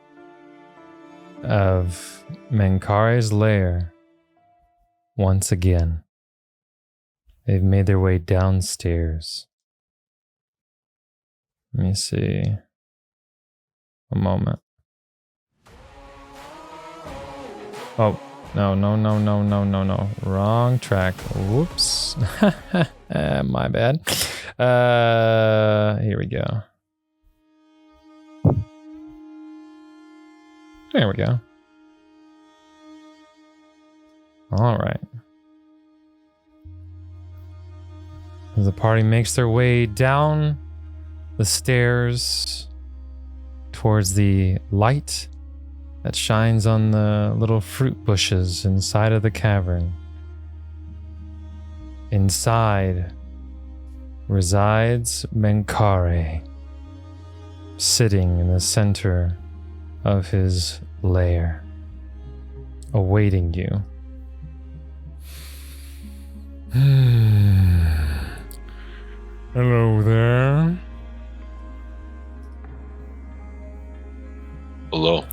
of Mengkare's lair once again, they've made their way downstairs. Let me see. A moment. Oh, no. Wrong track. Whoops. My bad. Here we go. There we go. All right. As the party makes their way down the stairs towards the light that shines on the little fruit bushes inside of the cavern. Inside resides Mengkare, sitting in the center of his lair, awaiting you. Hello there. Hello.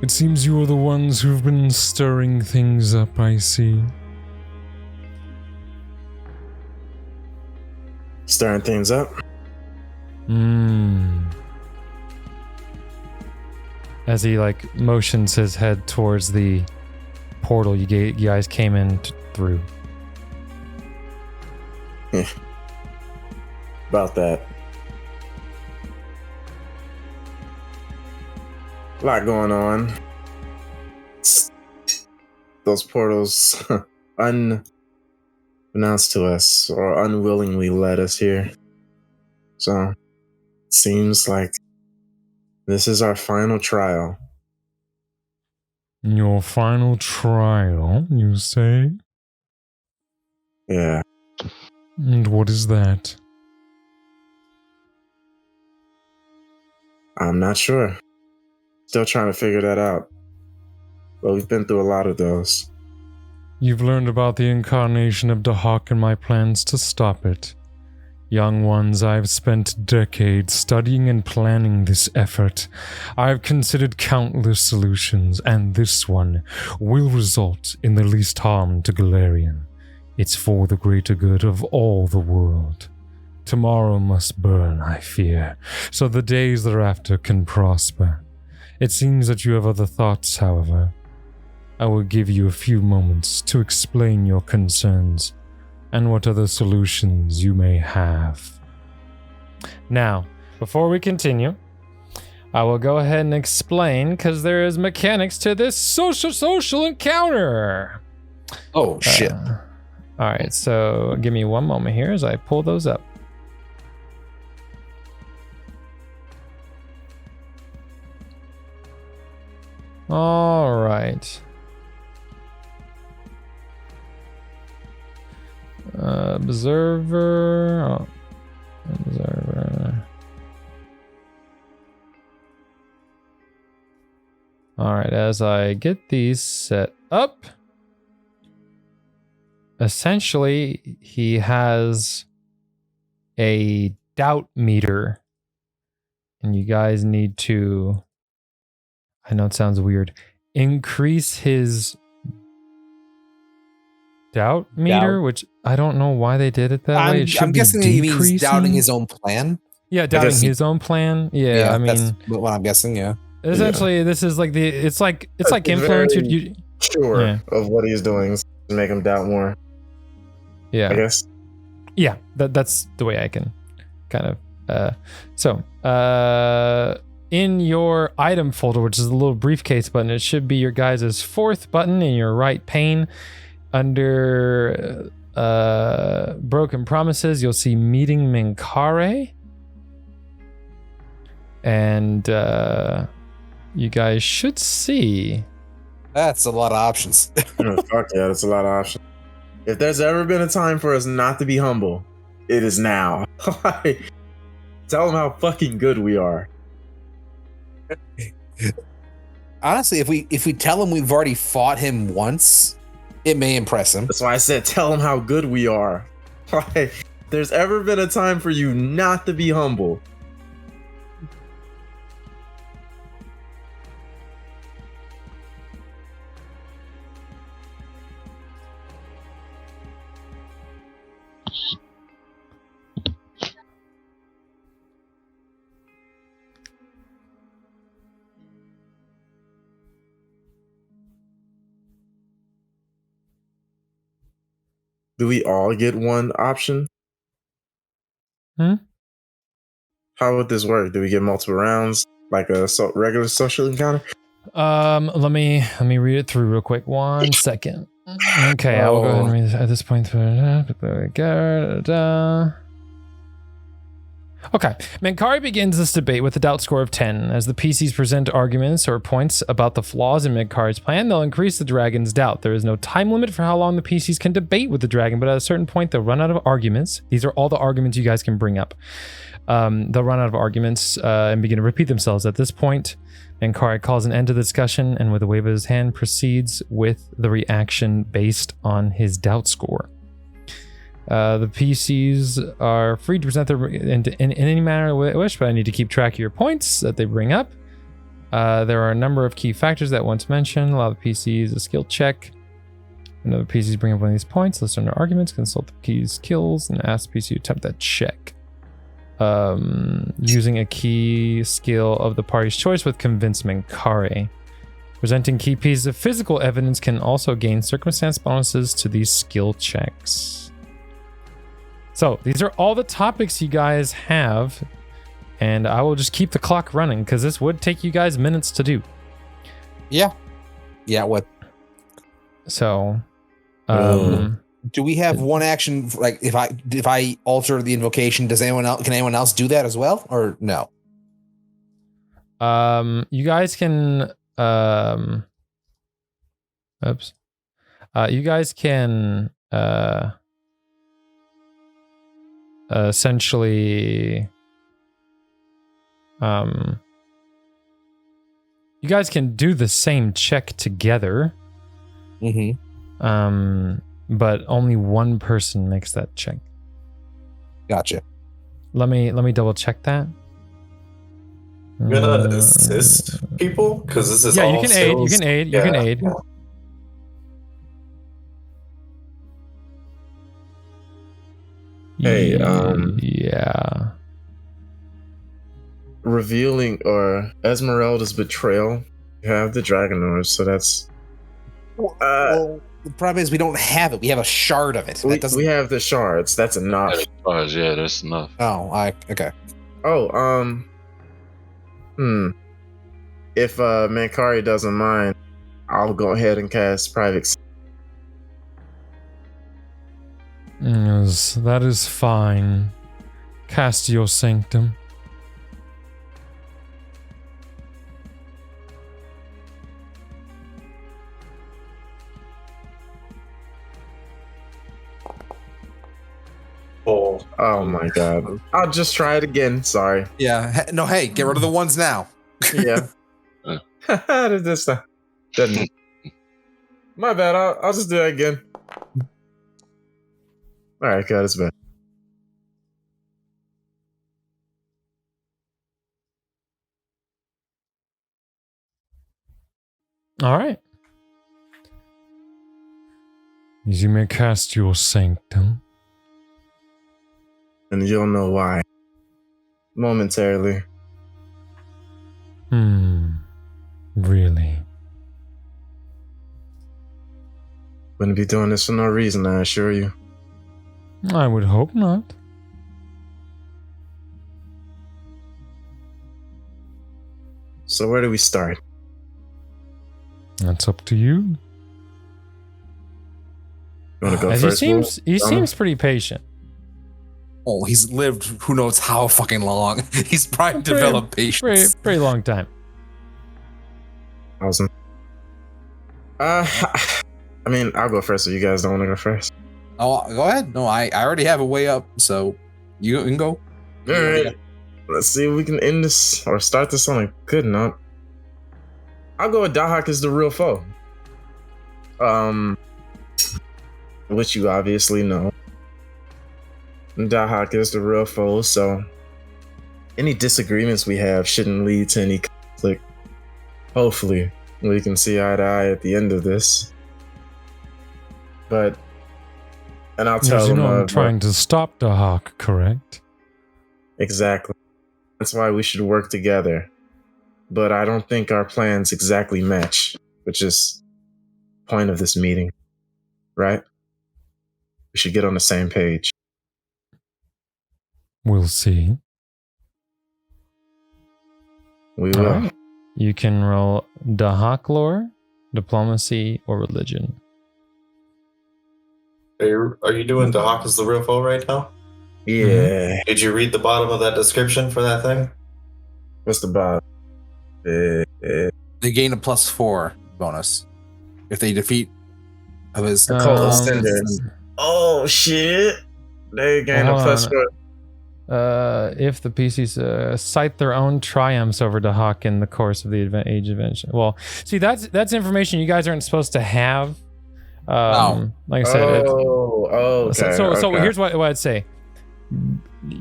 It seems you are the ones who've been stirring things up, I see. Stirring things up. As he motions his head towards the portal you guys came in through. About that. A lot going on. Those portals unbeknownst to us or unwillingly led us here. So, it seems like this is our final trial. Your final trial, you say? Yeah. And what is that? I'm not sure. Still trying to figure that out. But we've been through a lot of those. You've learned about the incarnation of Dahak and my plans to stop it. Young ones, I've spent decades studying and planning this effort. I've considered countless solutions, and this one will result in the least harm to Galarian. It's for the greater good of all the world. Tomorrow must burn, I fear, so the days thereafter can prosper. It seems that you have other thoughts, however. I will give you a few moments to explain your concerns and what other solutions you may have. Now, before we continue, I will go ahead and explain, because there is mechanics to this social encounter. Oh, shit. All right, so give me one moment here as I pull those up. All right. Observer. Observer. All right, as I get these set up, essentially he has a doubt meter, and you guys need to, I know it sounds weird, increase his doubt meter, which I don't know why they did it that way. It should I'm be guessing he means decreasing. doubting his own plan. Yeah, doubting Because his own plan. Yeah, I mean, that's what I'm guessing. Yeah. essentially, this is like it's like influence. Very You sure Yeah. of what he's doing to make him doubt more. I yeah, guess. yeah. That's the way I can kind of. In your item folder, which is the little briefcase button, it should be your guys' fourth button in your right pane. Under Broken Promises, you'll see Meeting Mengkare. And you guys should see. That's a lot of options. Fuck yeah, that's a lot of options. If there's ever been a time for us not to be humble, it is now. Tell them how fucking good we are. Honestly, if we tell him we've already fought him once, it may impress him. That's why I said tell them how good we are. If there's ever been a time for you not to be humble. Do we all get one option? Hmm? How would this work? Do we get multiple rounds, like a regular social encounter? Let me read it through real quick. 1 second. Okay, I will go ahead and read this at this point. Okay, Mengkare begins this debate with a doubt score of 10. As the PCs present arguments or points about the flaws in Mengkare's plan, they'll increase the dragon's doubt. There is no time limit for how long the PCs can debate with the dragon, but at a certain point, they'll run out of arguments. These are all the arguments you guys can bring up. They'll run out of arguments and begin to repeat themselves. At this point, Mengkare calls an end to the discussion and with a wave of his hand proceeds with the reaction based on his doubt score. The PCs are free to present their in any manner they wish, but I need to keep track of your points that they bring up. There are a number of key factors that once mentioned. Allow the PCs a skill check. Another PCs bring up one of these points, listen to arguments, consult the key's skills, and ask the PC to attempt that check. Using a key skill of the party's choice with Convince Mengkare. Presenting key pieces of physical evidence can also gain circumstance bonuses to these skill checks. So these are all the topics you guys have, and I will just keep the clock running because this would take you guys minutes to do. Yeah. Yeah, what? So, do we have one action, like if I alter the invocation, can anyone else do that as well, or no? You guys can you guys can essentially you guys can do the same check together. But only one person makes that check. Gotcha. Let me double check that. I'm gonna assist people because this is yeah, all you can skills. aid. You can aid. Yeah. Hey, yeah. revealing or Esmeralda's betrayal, you have the Dragonors, so that's Well, the problem is we don't have it. We have a shard of it. we have the shards. That's enough. Yeah, that's enough. Okay. Oh, if Mengkare doesn't mind, I'll go ahead and cast Private. Yes, that is fine. Cast your sanctum. Oh my god. I'll just try it again. Sorry. Yeah. No, hey, get rid of the ones now. Yeah. How did this time? Didn't. My bad. I'll just do that again. All right, God, it's bad. All right. You may cast your sanctum. And you'll know why. Momentarily. Really? Wouldn't be doing this for no reason, I assure you. I would hope not. So where do we start? That's up to you. You want to go As first? he seems pretty patient. Oh, he's lived who knows how fucking long. He's probably developed patience. Pretty long time. Awesome. I mean, I'll go first, so you guys don't want to go first. Oh, go ahead. No, I already have a way up, so you can go. All right. Let's see if we can end this or start this on a good note. I'll go with Dahak as the real foe. Which you obviously know. Dahak is the real foe, so any disagreements we have shouldn't lead to any conflict. Hopefully, we can see eye to eye at the end of this. And I'll tell As you them. know, I'm trying to stop the hawk, correct? Exactly. That's why we should work together. But I don't think our plans exactly match, which is the point of this meeting, right? We should get on the same page. We'll see. We All will. right. You can roll Dahak lore, diplomacy, or religion. Are you doing the Hawk is the real foe right now? Yeah. Did you read the bottom of that description for that thing? What's the bottom? They gain a +4 bonus if they defeat of his Cold Ascenders. Oh shit! They gain a +4. If the PCs cite their own triumphs over Dahak in the course of the Age of Adventure. Well, see, that's information you guys aren't supposed to have. Like I said, okay. So here's what I'd say: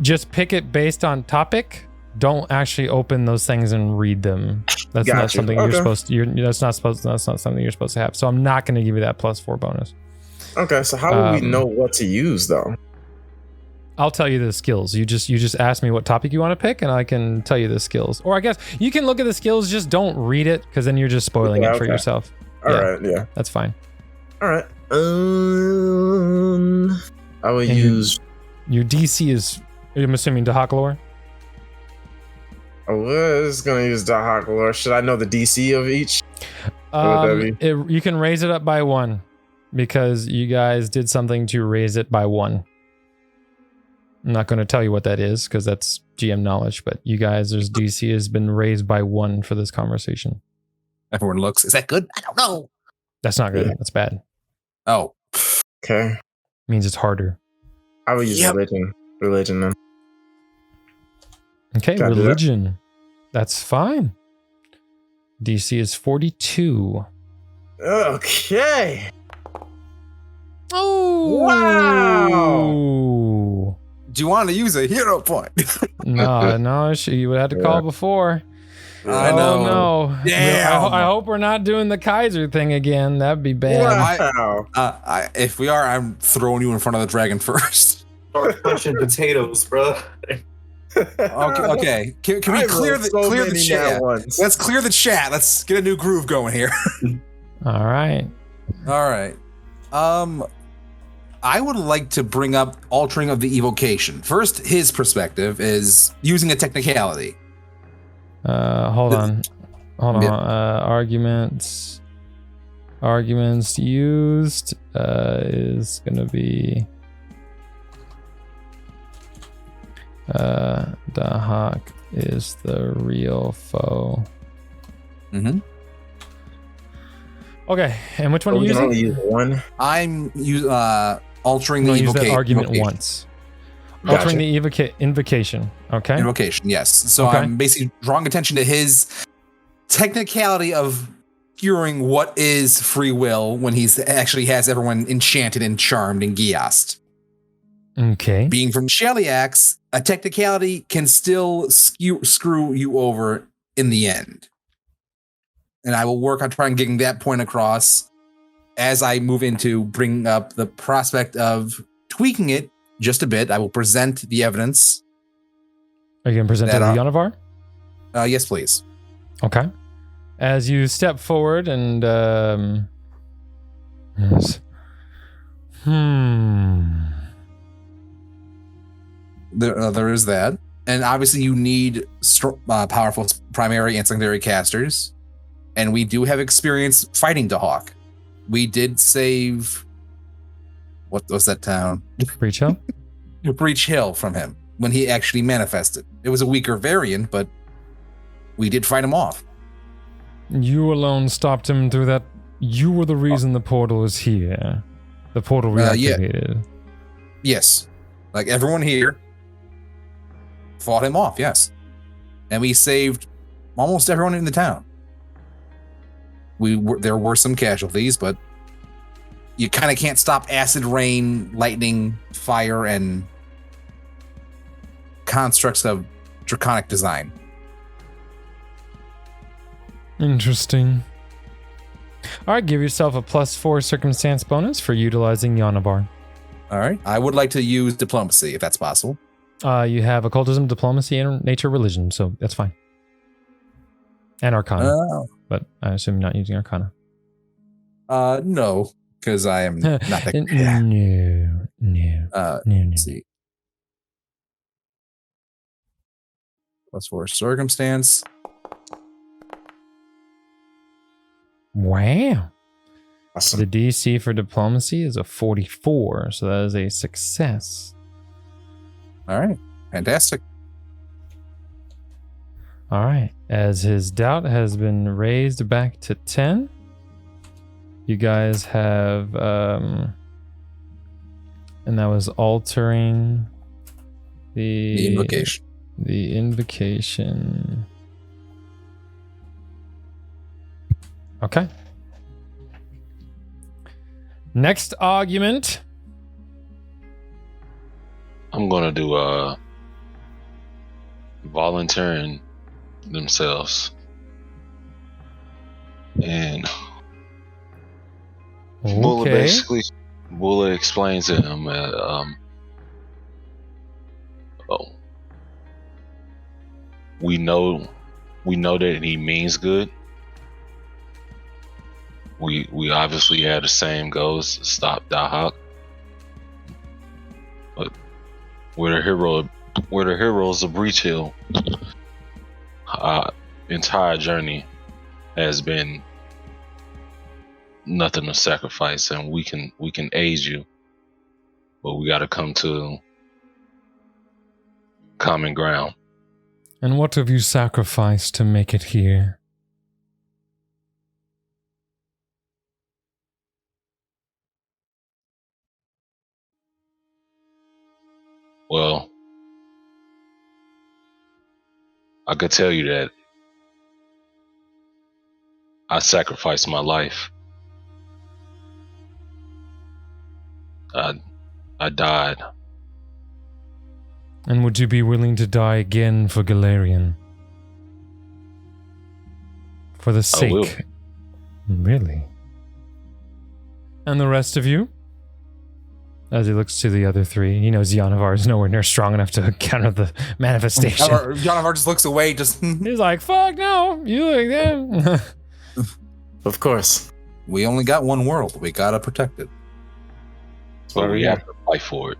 just pick it based on topic. Don't actually open those things and read them. That's not something you're supposed to. That's not something you're supposed to have. So I'm not going to give you that +4 bonus. Okay, so how will we know what to use though? I'll tell you the skills. You just ask me what topic you want to pick, and I can tell you the skills. Or I guess you can look at the skills. Just don't read it, because then you're just spoiling it for yourself. All right, yeah, that's fine. All right. I will use. Your DC is. I'm assuming Dahak lore. I was gonna use Dahak lore. Should I know the DC of each? You can raise it up by 1, because you guys did something to raise it by 1. I'm not going to tell you what that is, because that's GM knowledge, but you guys' DC has been raised by 1 for this conversation. Everyone looks. Is that good? I don't know. That's not good. That's bad. Oh. Okay. Means it's harder. I will use religion. Religion then. Okay, religion. That's fine. DC is 42. Okay. Oh. Wow. Do you want to use a hero point? No, you would have to call before. I know. No. Damn. I hope we're not doing the Kaiser thing again. That'd be bad. Wow. If we are, I'm throwing you in front of the dragon first. Start punching potatoes, bro. Okay. Can we clear the chat? Let's clear the chat. Let's get a new groove going here. All right. All right. I would like to bring up altering of the evocation. First, his perspective is using a technicality. Hold on. Arguments used is gonna be Dahak is the real foe. Mm-hmm. Okay, and which one are you using? Only use one. I'm altering the use that invocation. argument once. Gotcha. Altering the invocation. Okay. Invocation, yes. So Okay. I'm basically drawing attention to his technicality of curing what is free will when he's actually has everyone enchanted and charmed and giased. Okay. Being from Shellyax, a technicality can still screw you over in the end. And I will work on trying getting that point across as I move into bringing up the prospect of tweaking it just a bit. I will present the evidence. Are you going to present it to Yanavar? Yes, please. Okay. As you step forward and yes. There is that. And obviously you need powerful primary and secondary casters. And we do have experience fighting Dahak. We did save... What was that town? Breachill? Breachill from him when he actually manifested. It was a weaker variant, but we did fight him off. You alone stopped him through that. You were the reason the portal is here. The portal reactivated. Yeah. Yes. Like everyone here fought him off, yes. And we saved almost everyone in the town. There were some casualties, but you kind of can't stop acid rain, lightning, fire, and constructs of draconic design. Interesting. All right, give yourself a +4 circumstance bonus for utilizing Yanabar. All right. I would like to use diplomacy, if that's possible. You have occultism, diplomacy, and nature religion, so that's fine. And arcana. But I assume you're not using arcana. No, because I am not that good. No. Let's see. +4 circumstance. Wow. Awesome. The DC for diplomacy is a 44, so that is a success. All right. Fantastic. All right. As his doubt has been raised back to 10, you guys have, and that was altering the invocation. The invocation. Okay. Next argument. I'm gonna do volunteering themselves, and Bulla explains to him we know that he means good. We obviously had the same goals to stop Dahak, but we're the heroes of Breachill. Our entire journey has been nothing to sacrifice, and we can aid you, but we got to come to common ground. And what have you sacrificed to make it here? Well, I could tell you that I sacrificed my life. I died. And would you be willing to die again for Galarian? For the sake... I will. Really? And the rest of you? As he looks to the other three, he knows Yanavar is nowhere near strong enough to counter the manifestation. Yanavar just looks away, just... He's like, fuck no, you like that. Of course. We only got one world. We gotta protect it. So we have to fight for it.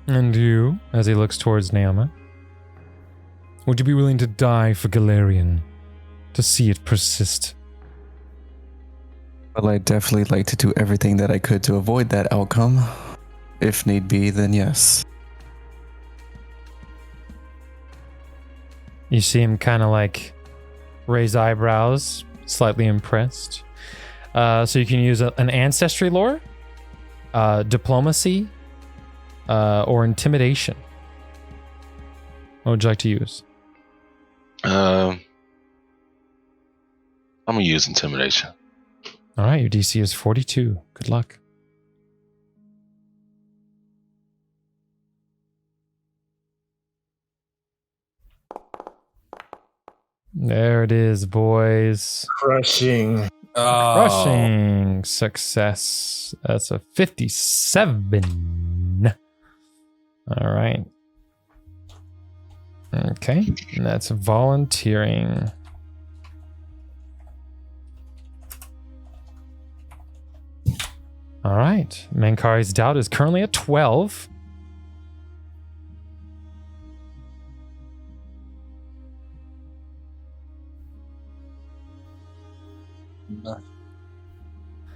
And you, as he looks towards Naoma, would you be willing to die for Galarian to see it persist? Well, I'd definitely like to do everything that I could to avoid that outcome. If need be, then yes. You see him kind of like raise eyebrows, slightly impressed. So you can use an ancestry lore, diplomacy, or intimidation. What would you like to use? I'm gonna use intimidation. All right, your DC is 42. Good luck. There it is, boys. Crushing. Crushing success. That's a 57. All right. Okay, and that's volunteering. All right, Mengkare's doubt is currently at 12.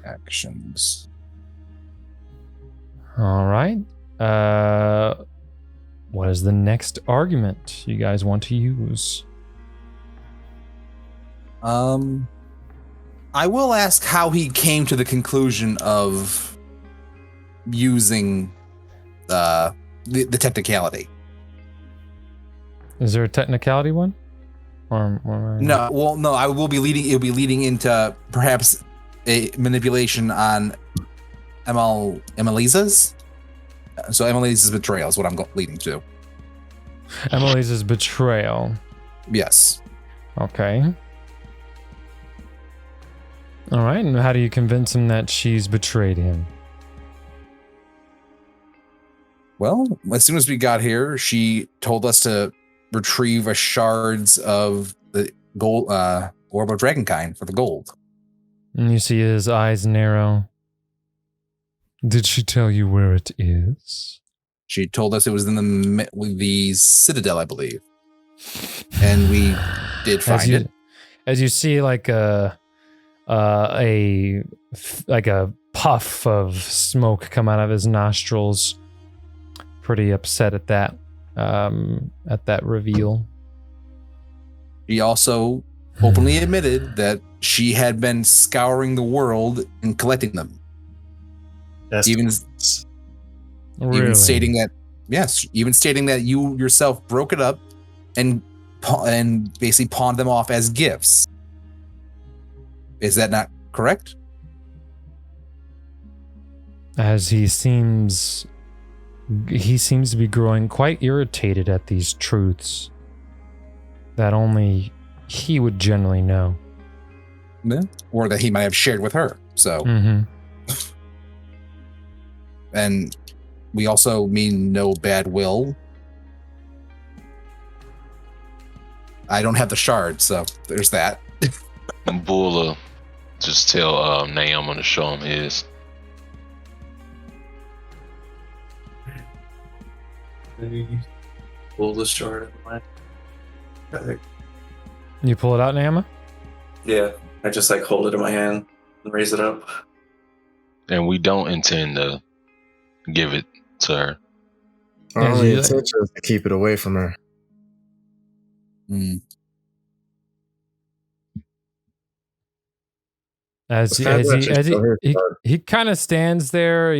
Actions. All right. What is the next argument you guys want to use? I will ask how he came to the conclusion of using the technicality. Is there a technicality one? Or No, well, no. I will be leading. It'll be leading into perhaps a manipulation on Emily's. So Emily's betrayal is what I'm leading to. Emily's betrayal. Yes. Okay. All right, and how do you convince him that she's betrayed him? Well, as soon as we got here, she told us to retrieve a shards of the gold, orb of dragonkind for the gold. And you see his eyes narrow. Did she tell you where it is? She told us it was in the citadel, I believe, and we did find it. As you see, like a puff of smoke come out of his nostrils. Pretty upset at that reveal. She also openly admitted that she had been scouring the world and collecting them. That's Even stating that, yes, even stating that you yourself broke it up and basically pawned them off as gifts. Is that not correct? As he seems to be growing quite irritated at these truths that only he would generally know. Yeah. Or that he might have shared with her. So, and we also mean no bad will. I don't have the shard, so there's that. Bula just tell Naoma to show him his. Pull the shard. You pull it out, Naoma? Yeah, I just like hold it in my hand and raise it up. And we don't intend to give it to her. Our only intention is to keep it away from her. As he kind of stands there,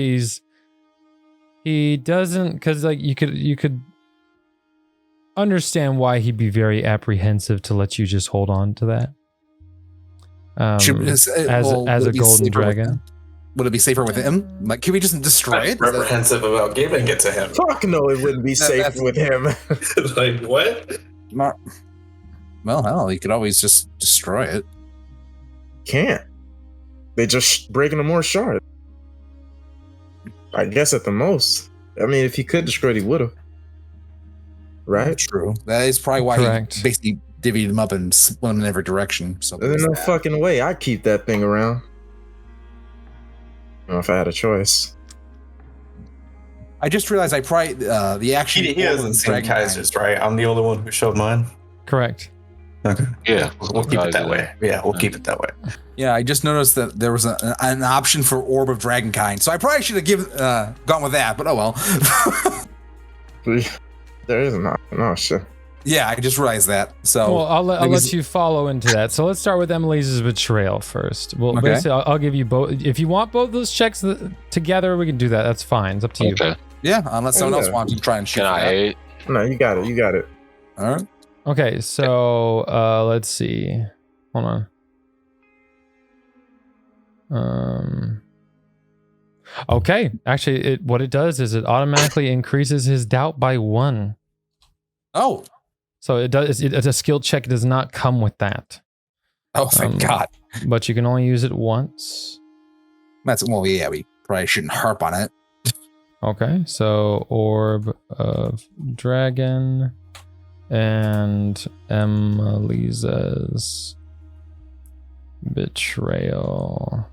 he doesn't, because like you could understand why he'd be very apprehensive to let you just hold on to that. As a golden dragon. Would it be safer with him? Like, can we just destroy it? Reprehensive about giving it to him. Fuck no, it wouldn't be safe with him. Like, what? Well, hell, you could always just destroy it. Can't. They just breaking a more shard. I guess at the most. I mean, if he could destroy it, he would have. Right? True. That is probably why Correct. he basically divvied them up and split them in every direction. So There's no fucking way I'd keep that thing around. If I had a choice. I just realized I probably the action. He hasn't seen Kaiser's, right? I'm the only one who showed mine. Correct. Okay. Yeah. We'll keep it that way. Yeah, we'll keep it that way. Yeah, I just noticed that there was an option for Orb of Dragonkind, so I probably should have gone with that. But oh well. There is not. No shit. Yeah, I just realized that. So Well, I'll let you follow into that. So let's start with Emily's betrayal first. Well, Okay. basically, I'll give you both. If you want both those checks together, we can do that. That's fine. It's up to you. Okay. yeah, unless someone else Yeah. wants to try and shoot. Can I for that. aid? No, you got it. You got it. All right. Okay, so let's see. Hold on. Okay, actually, what it does is it automatically increases his doubt by 1. Oh. So it does. A skill check does not come with that, Oh, thank God. but you can only use it once. That's well. Yeah, we probably shouldn't harp on it. Okay, so Orb of Dragon and Emily's betrayal.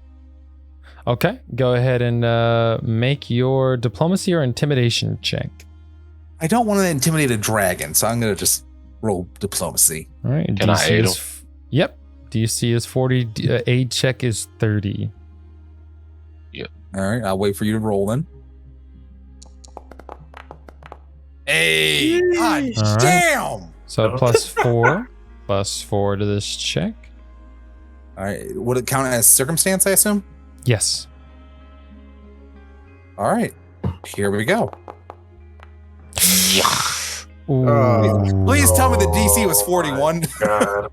Okay, go ahead and make your diplomacy or intimidation check. I don't want to intimidate a dragon, so I'm gonna just roll diplomacy. All right, Can I aid Yep, DC is 40. Aid check is 30. All right, I'll wait for you to roll then. Hey, God All right. damn! So +4, +4 to this check. All right, would it count as circumstance? I assume. Yes. All right, here we go. Ooh. Please tell me the DC was 41. God.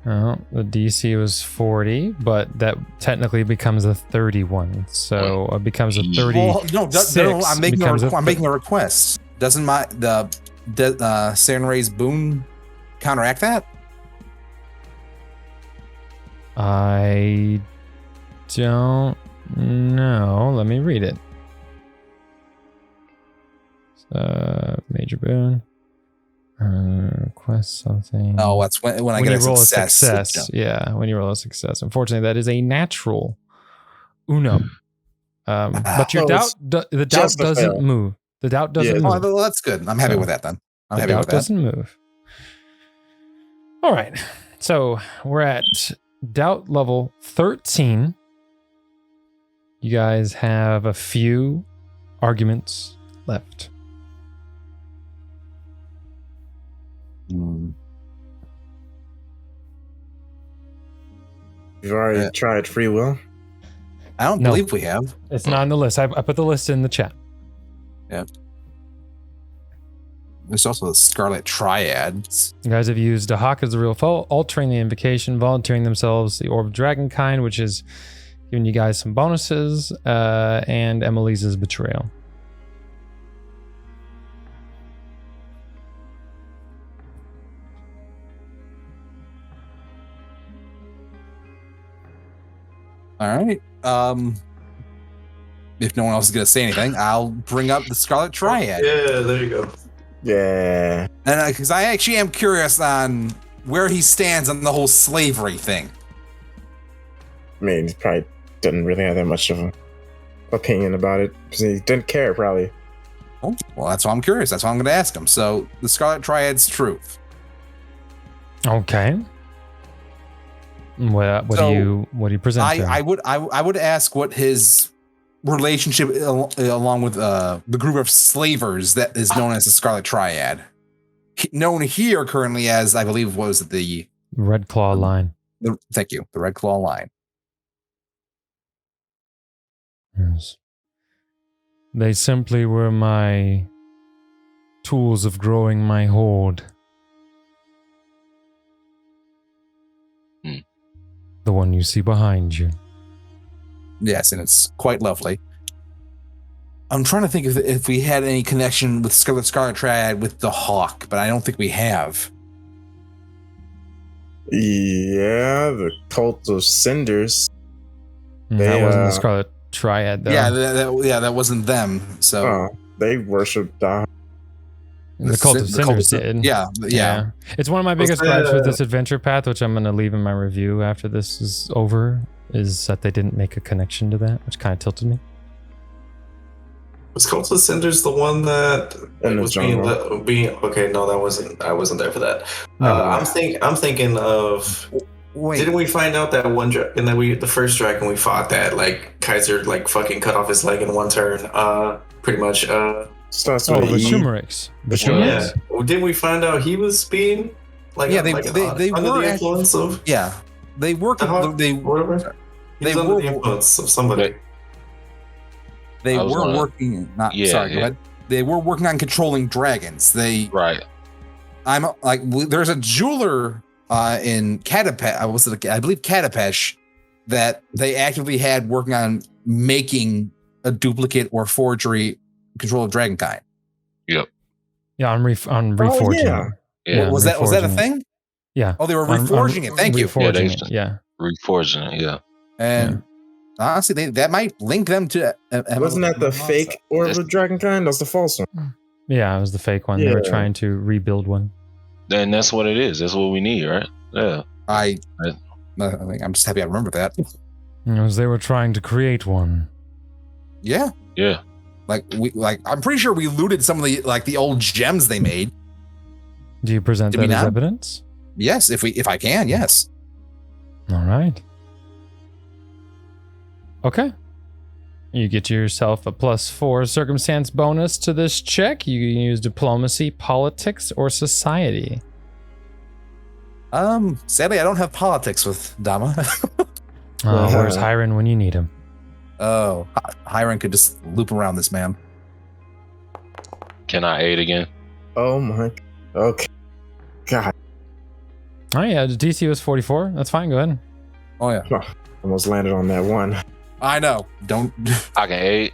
Oh, the DC was 40, but that technically becomes a 31. So it becomes a 30. Well, no, I'm making becomes I'm making a request. Doesn't the Sarenrae's boon counteract that? I don't know. Let me read it. Major boon. Request something. Oh, that's when I get you a roll success. a success. Yeah, when you roll a success. Unfortunately, that is a natural uno. But your Well, the doubt just a doesn't fail. move. The doubt doesn't Yeah. move. Oh, well, that's good. I'm happy So, with that then. I'm The happy doubt with that. doesn't move. All right. So we're at doubt level 13. You guys have a few arguments left. Hmm. You've already tried free will. I don't No. believe we have. It's not on the list. I put the list in the chat. There's also the Scarlet Triads. You guys have used a hawk as the real foe, altering the invocation, volunteering themselves, the Orb of Dragonkind, which is giving you guys some bonuses, and Emily's betrayal. All right. If no one else is going to say anything, I'll bring up the Scarlet Triad. Yeah, there you go. Yeah. And because I actually am curious on where he stands on the whole slavery thing. I mean, he probably didn't really have that much of an opinion about it. 'Cause he didn't care, probably. Oh, well, that's why I'm curious. That's why I'm going to ask him. So, the Scarlet Triad's truth. Okay. What So, do you present? to him? I would ask what his relationship along with the group of slavers that is known as the Scarlet Triad, known here currently as, I believe, was the Red Claw line. thank you, the Red Claw line. Yes. They simply were my tools of growing my horde. The one you see behind you. Yes, and it's quite lovely. I'm trying to think if we had any connection with Scarlet Triad with the Hawk, but I don't think we have. Yeah, the Cult of Cinders. That They, wasn't the Scarlet triad, though. Yeah, that wasn't them. So Oh, they worship Dahak. The Cult of the Cult Cinders of- did. Yeah. It's one of my Was biggest gripes with the- this adventure path, which I'm going to leave in my review after this is over, is that they didn't make a connection to that, which kind of tilted me. Was Cult of Cinders the one that In the was jungle. being okay? No, I wasn't there for that. No. I'm thinking of. Wait. Didn't we find out that one and then the first dragon we fought that like Kaiser like fucking cut off his leg in one turn? Pretty much. Starts Oh, with the E. Shumerix. The Yeah. Shumerix? Yeah. Well, didn't we find out he was being like Yeah, they under were the influence of Yeah, they work. Dahak They or whatever? He they was under were- the influence of somebody. they I was were gonna- working. Not Yeah, sorry, yeah. go ahead. They were working on controlling dragons. Right. I'm like, there's a jeweler in Katapesh. I believe Katapesh, that they actively had working on making a duplicate or forgery control of dragonkind. Yeah, on reforging. yeah. Yeah, was that a reforging it. thing? Yeah. Oh, they were On- reforging it. Thank you. Reforging Yeah, it. Yeah. Reforging it, yeah. And honestly, that might link them to. Wasn't that the fake Orb of Dragonkind? That's the false one. Yeah, it was the fake one. They were Yeah. trying to rebuild one. Then that's what it is. That's what we need, right? Yeah. I think I'm just happy I remember that. As they were trying to create one. Yeah. Yeah. I'm pretty sure we looted some of the old gems they made. Do you present Did we that as not? evidence? Yes, if I can, yes. All right. Okay. You get yourself a +4 circumstance bonus to this check. You can use diplomacy, politics, or society. Sadly I don't have politics with Dama. Where's Hiron when you need him? Oh, Hiron could just loop around this man. Can I aid again? Oh my. Okay. God. Oh yeah, the DC was 44. That's fine. Go ahead. Oh yeah. Almost landed on that one. I know. Don't. I can aid.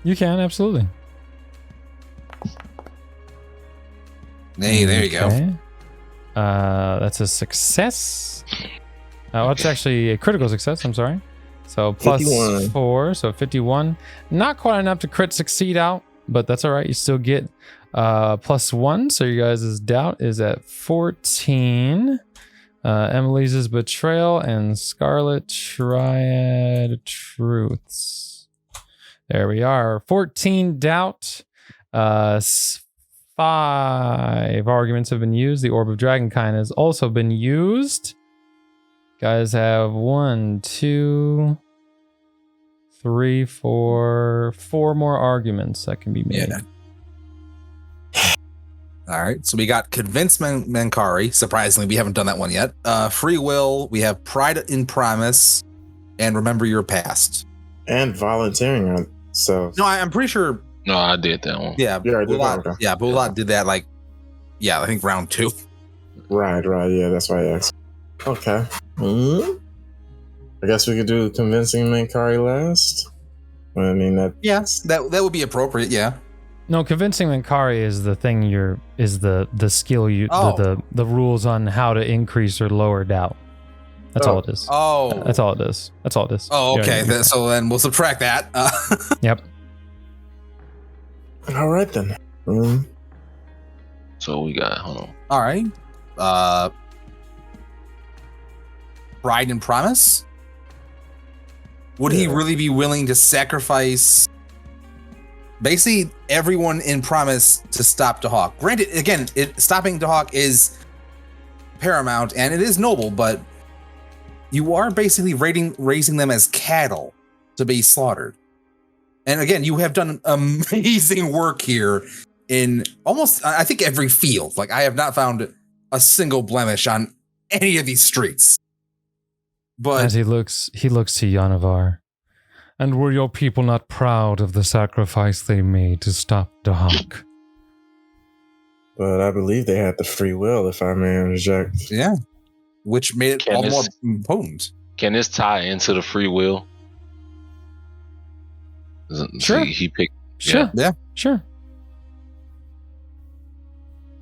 You can absolutely. Hey, there you go. Okay. That's a success. Oh, it's actually a critical success. I'm sorry. So plus 51. 4, so 51. Not quite enough to crit succeed out, but that's all right. You still get +1. So you guys' doubt is at 14. Emily's betrayal and Scarlet Triad Truths. There we are. 14 doubt. 5 arguments have been used. The Orb of Dragonkind has also been used. Guys have 1, 2, 3, 4 more arguments that can be made. Yeah. All right. So we got Convince Mengkare. Surprisingly, we haven't done that one yet. Free Will. We have Pride in Promise, and Remember Your Past. And volunteering. So No, I'm pretty sure. No, I did that one. Yeah, You already did that, Bulat, okay. yeah, Bulat did that. I think round 2. right. Yeah, that's why I asked. Okay. I guess we could do convincing Mengkare last. I mean that. Yes, that would be appropriate. Yeah. No, convincing Mengkare is the thing is the skill the rules on how to increase or lower doubt. That's all it is. Oh. That's all it is. That's all it is. Oh, Yeah, okay. yeah. So then we'll subtract that. Yep. All right then. So we got, hold on. All right. Pride and Promise. Would he really be willing to sacrifice basically everyone in Promise to stop Dahak? Granted, again, stopping Dahak is paramount and it is noble, but you are basically raising them as cattle to be slaughtered. And again, you have done amazing work here in almost, I think, every field. Like, I have not found a single blemish on any of these streets. But As he looks to Yanavar. And were your people not proud of the sacrifice they made to stop Dahak? But I believe they had the free will, if I may interject. yeah, which made it Can all the more this- potent. Can this tie into the free will? Sure. See, he picked. Sure. Yeah. Sure.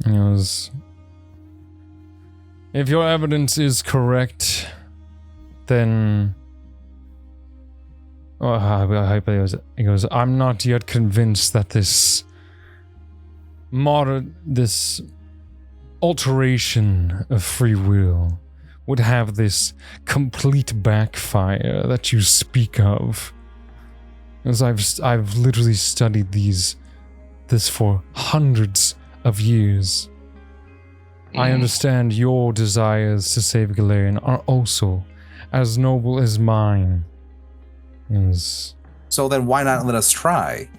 It was, if your evidence is correct, then He goes, I'm not yet convinced that this alteration of free will would have this complete backfire that you speak of. As I've literally studied this for hundreds of years. I understand your desires to save Galarian are also as noble as mine. So then why not let us try?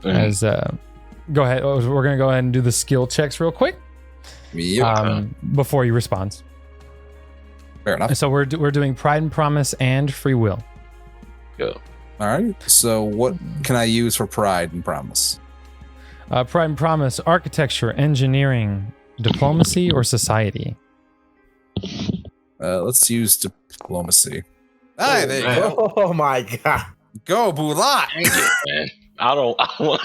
Go ahead. We're gonna go ahead and do the skill checks real quick. Before you respond. Fair enough. So we're doing Pride and Promise and Free Will. Go. All right. So what can I use for Pride and Promise? Pride and Promise, Architecture, Engineering, Diplomacy, or Society? Let's use Diplomacy. All right, there you go. Oh my god. Go, Bulat. Dang it, man. I don't want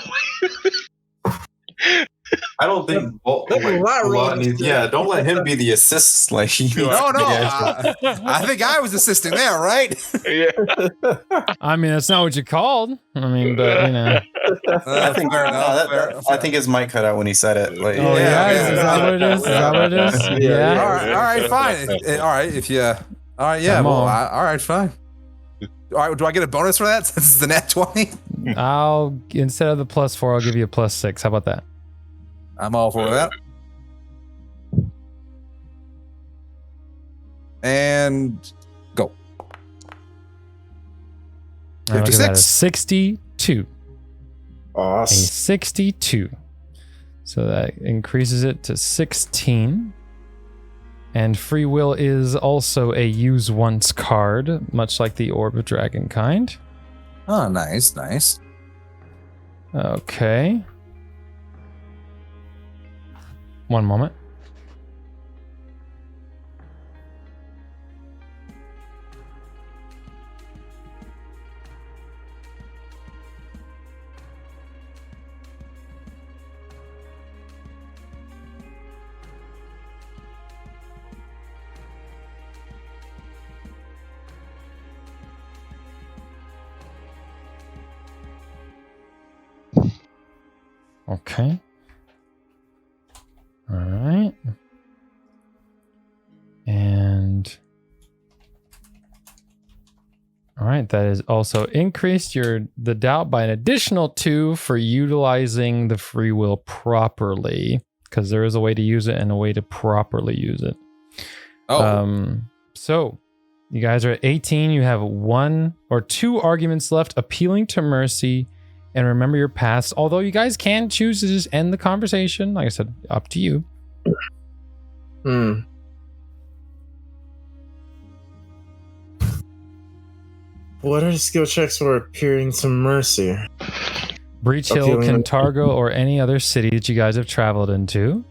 I don't think. Don't let him be the assist. Like No. I think I was assisting there, right? Yeah. I mean, that's not what you called. I mean, but you know. I think fair enough. I think his mic cut out when he said it. Like, Oh, yeah. Is that what it is? Is that what it is? All right, fine. All right, if you. All right, yeah. Come Well, on. all right, fine. All right, do I get a bonus for that since it's the nat 20? I'll instead of the +4, I'll give you a +6. How about that? I'm all for that. And go. All right, look at that, a 56. 62. A Awesome. 62. So that increases it to 16. And Free Will is also a use once card, much like the Orb of Dragonkind. Oh, nice. Okay. One moment. Okay. All right. And all right, that has also increased the doubt by an additional 2 for utilizing the free will properly, because there is a way to use it and a way to properly use it. So you guys are at 18. You have 1 or 2 arguments left: appealing to mercy and remember your past. Although you guys can choose to just end the conversation. Like I said, up to you. What are the skill checks for appearing to mercy? Breachill, Cantargo, or any other city that you guys have traveled into.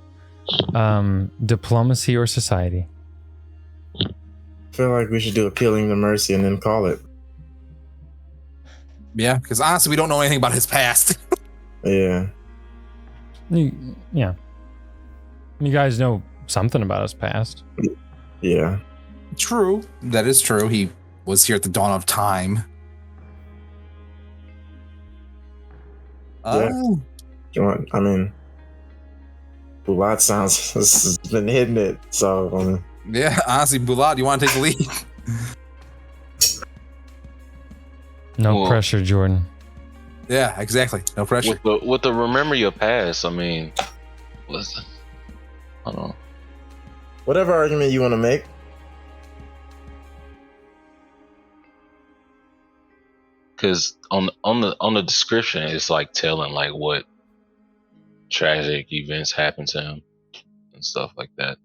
Diplomacy or society. I feel like we should do appealing to mercy and then call it. Yeah, because honestly, we don't know anything about his past. Yeah. Yeah. You guys know something about his past. Yeah. True. That is true. He was here at the dawn of time. Yeah. You want? I mean, Bulat sounds has been hitting it. So Yeah, honestly, Bulat, you want to take the lead? No pressure, Jordan. Yeah, exactly. No pressure. With the remember your past, I mean, listen, I don't know. whatever argument you want to make. Because on the description, it's like telling like what tragic events happened to him and stuff like that.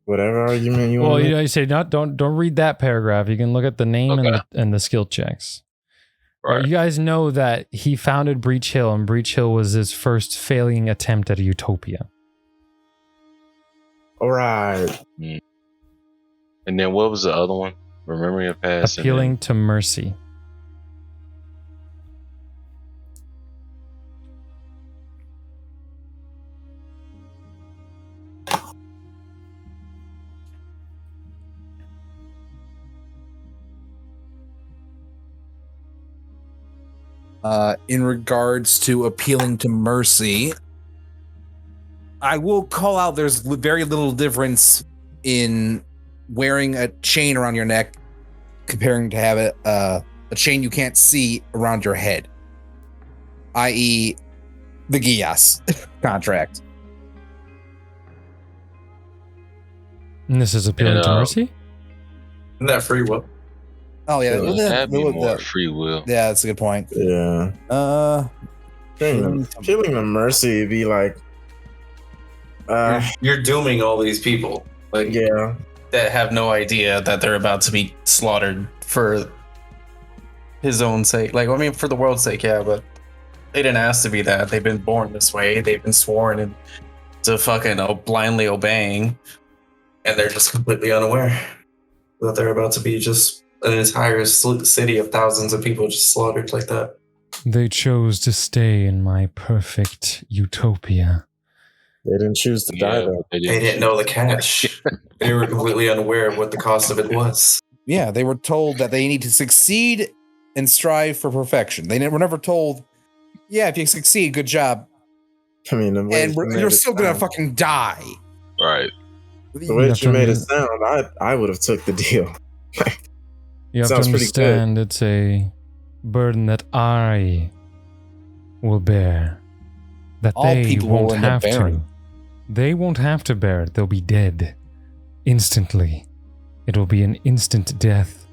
Whatever argument you want. Well, to make. you say don't read that paragraph. You can look at the name and the skill checks. Right. You guys know that he founded Breachill, and Breachill was his first failing attempt at a utopia. All right. And then what was the other one? Remember your past. Appealing to mercy. in regards to appealing to mercy, I will call out there's very little difference in wearing a chain around your neck comparing to have a chain you can't see around your head, i.e. the Gias contract. And this is appealing to mercy? Isn't that free will? Oh yeah, That'd be more free will. Yeah, that's a good point. Yeah. Feeling the mercy would be like, You're dooming all these people, like yeah, that have no idea that they're about to be slaughtered for his own sake. Like, I mean, for the world's sake, yeah, but they didn't ask to be that. They've been born this way. They've been sworn into fucking blindly obeying, and they're just completely unaware that they're about to be just an entire city of thousands of people just slaughtered like that. They chose to stay in my perfect utopia. they didn't choose to die though. They didn't know the catch. They were completely unaware of what the cost of it was. Yeah, they were told that they need to succeed and strive for perfection. They were never told, yeah, if you succeed, good job. I mean, the way And you're still gonna fucking die. Right. the way that you made it sound, I would have took the deal. You have Sounds to pretty good. understand it's a burden that I will bear. That All they people will won't end up have to. bearing. They won't have to bear it. They'll be dead. Instantly. It will be an instant death.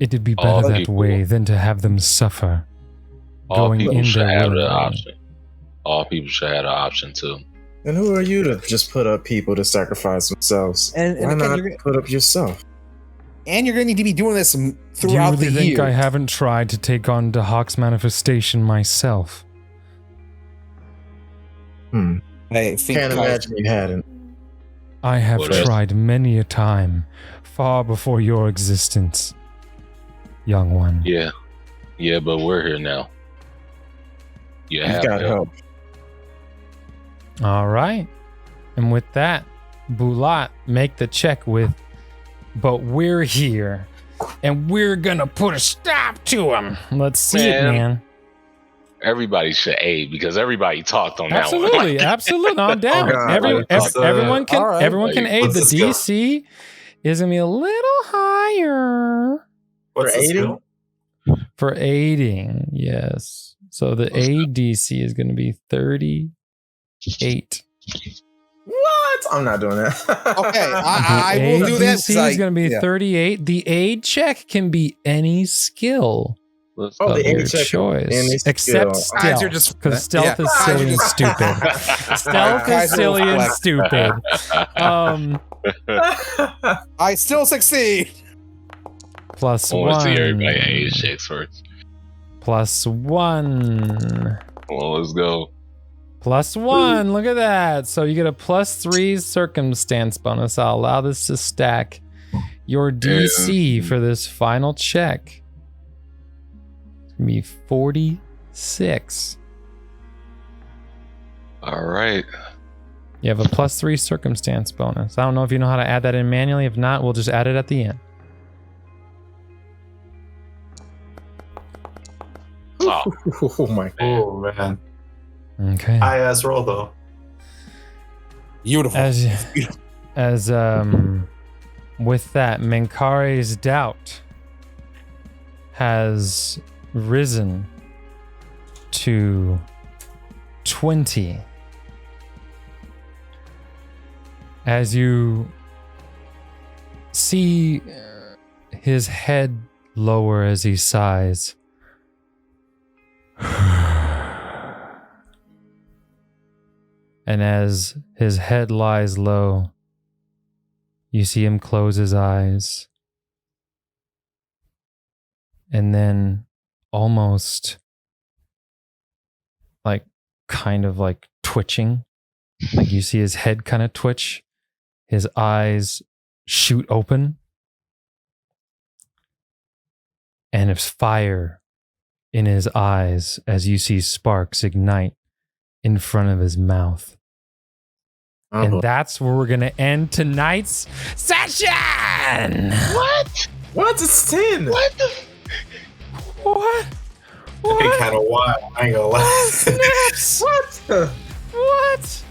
It'd be All better that people- way than to have them suffer. All Going people in should their have will. the option. All people should have the option too. And who are you to just put up people to sacrifice themselves? And Why again, not you're gonna- put up yourself? And you're gonna need to be doing this Do you throughout really the think year. I haven't tried to take on Dahak's manifestation myself? Hmm. I think Can't imagine you hadn't. I have What else? tried many a time, far before your existence, young one. Yeah. Yeah, but we're here now. You You've have got help. help. All right. And with that, Bulat, make the check with, but we're here, and we're gonna put a stop to him. Let's see it, Man. man. Everybody should aid because everybody talked on that one. Absolutely, absolutely. No, I'm down. God, Everyone can, all right. everyone can aid. What's The the skill? DC is gonna be a little higher What's For the aiding? skill? for aiding. Yes. So the ADC is gonna be 38. What? I'm not doing that. Okay, I will do that. ADC is going to be 38. The aid check can be any skill Let's Oh, go. the of your aid check choice, any except skill. Guys, you're stealth, just- because stealth yeah. is Guys, silly you're and just- stupid. Stealth is Guys are silly and flex. stupid. I still succeed. Plus I want to see everybody one. aid checks first. Plus one. Well, let's go. Plus one. Look at that. So you get a +3 circumstance bonus. I'll allow this to stack your DC for this final check. It's going to be 46. All right. You have a +3 circumstance bonus. I don't know if you know how to add that in manually. If not, we'll just add it at the end. Oh, Oh my god. Oh man, Okay. high ass roll though. Beautiful. As with that, Menkare's doubt has risen to 20. As you see his head lower as he sighs. And as his head lies low, you see him close his eyes. And then almost like kind of like twitching. Like you see his head kind of twitch. His eyes shoot open. And there's fire in his eyes as you see sparks ignite in front of his mouth. Oh, And that's where we're going to end tonight's session. what? what? It's 10. What the? What? That'd be kind of wild. I ain't gonna lie. Snaps! What? What?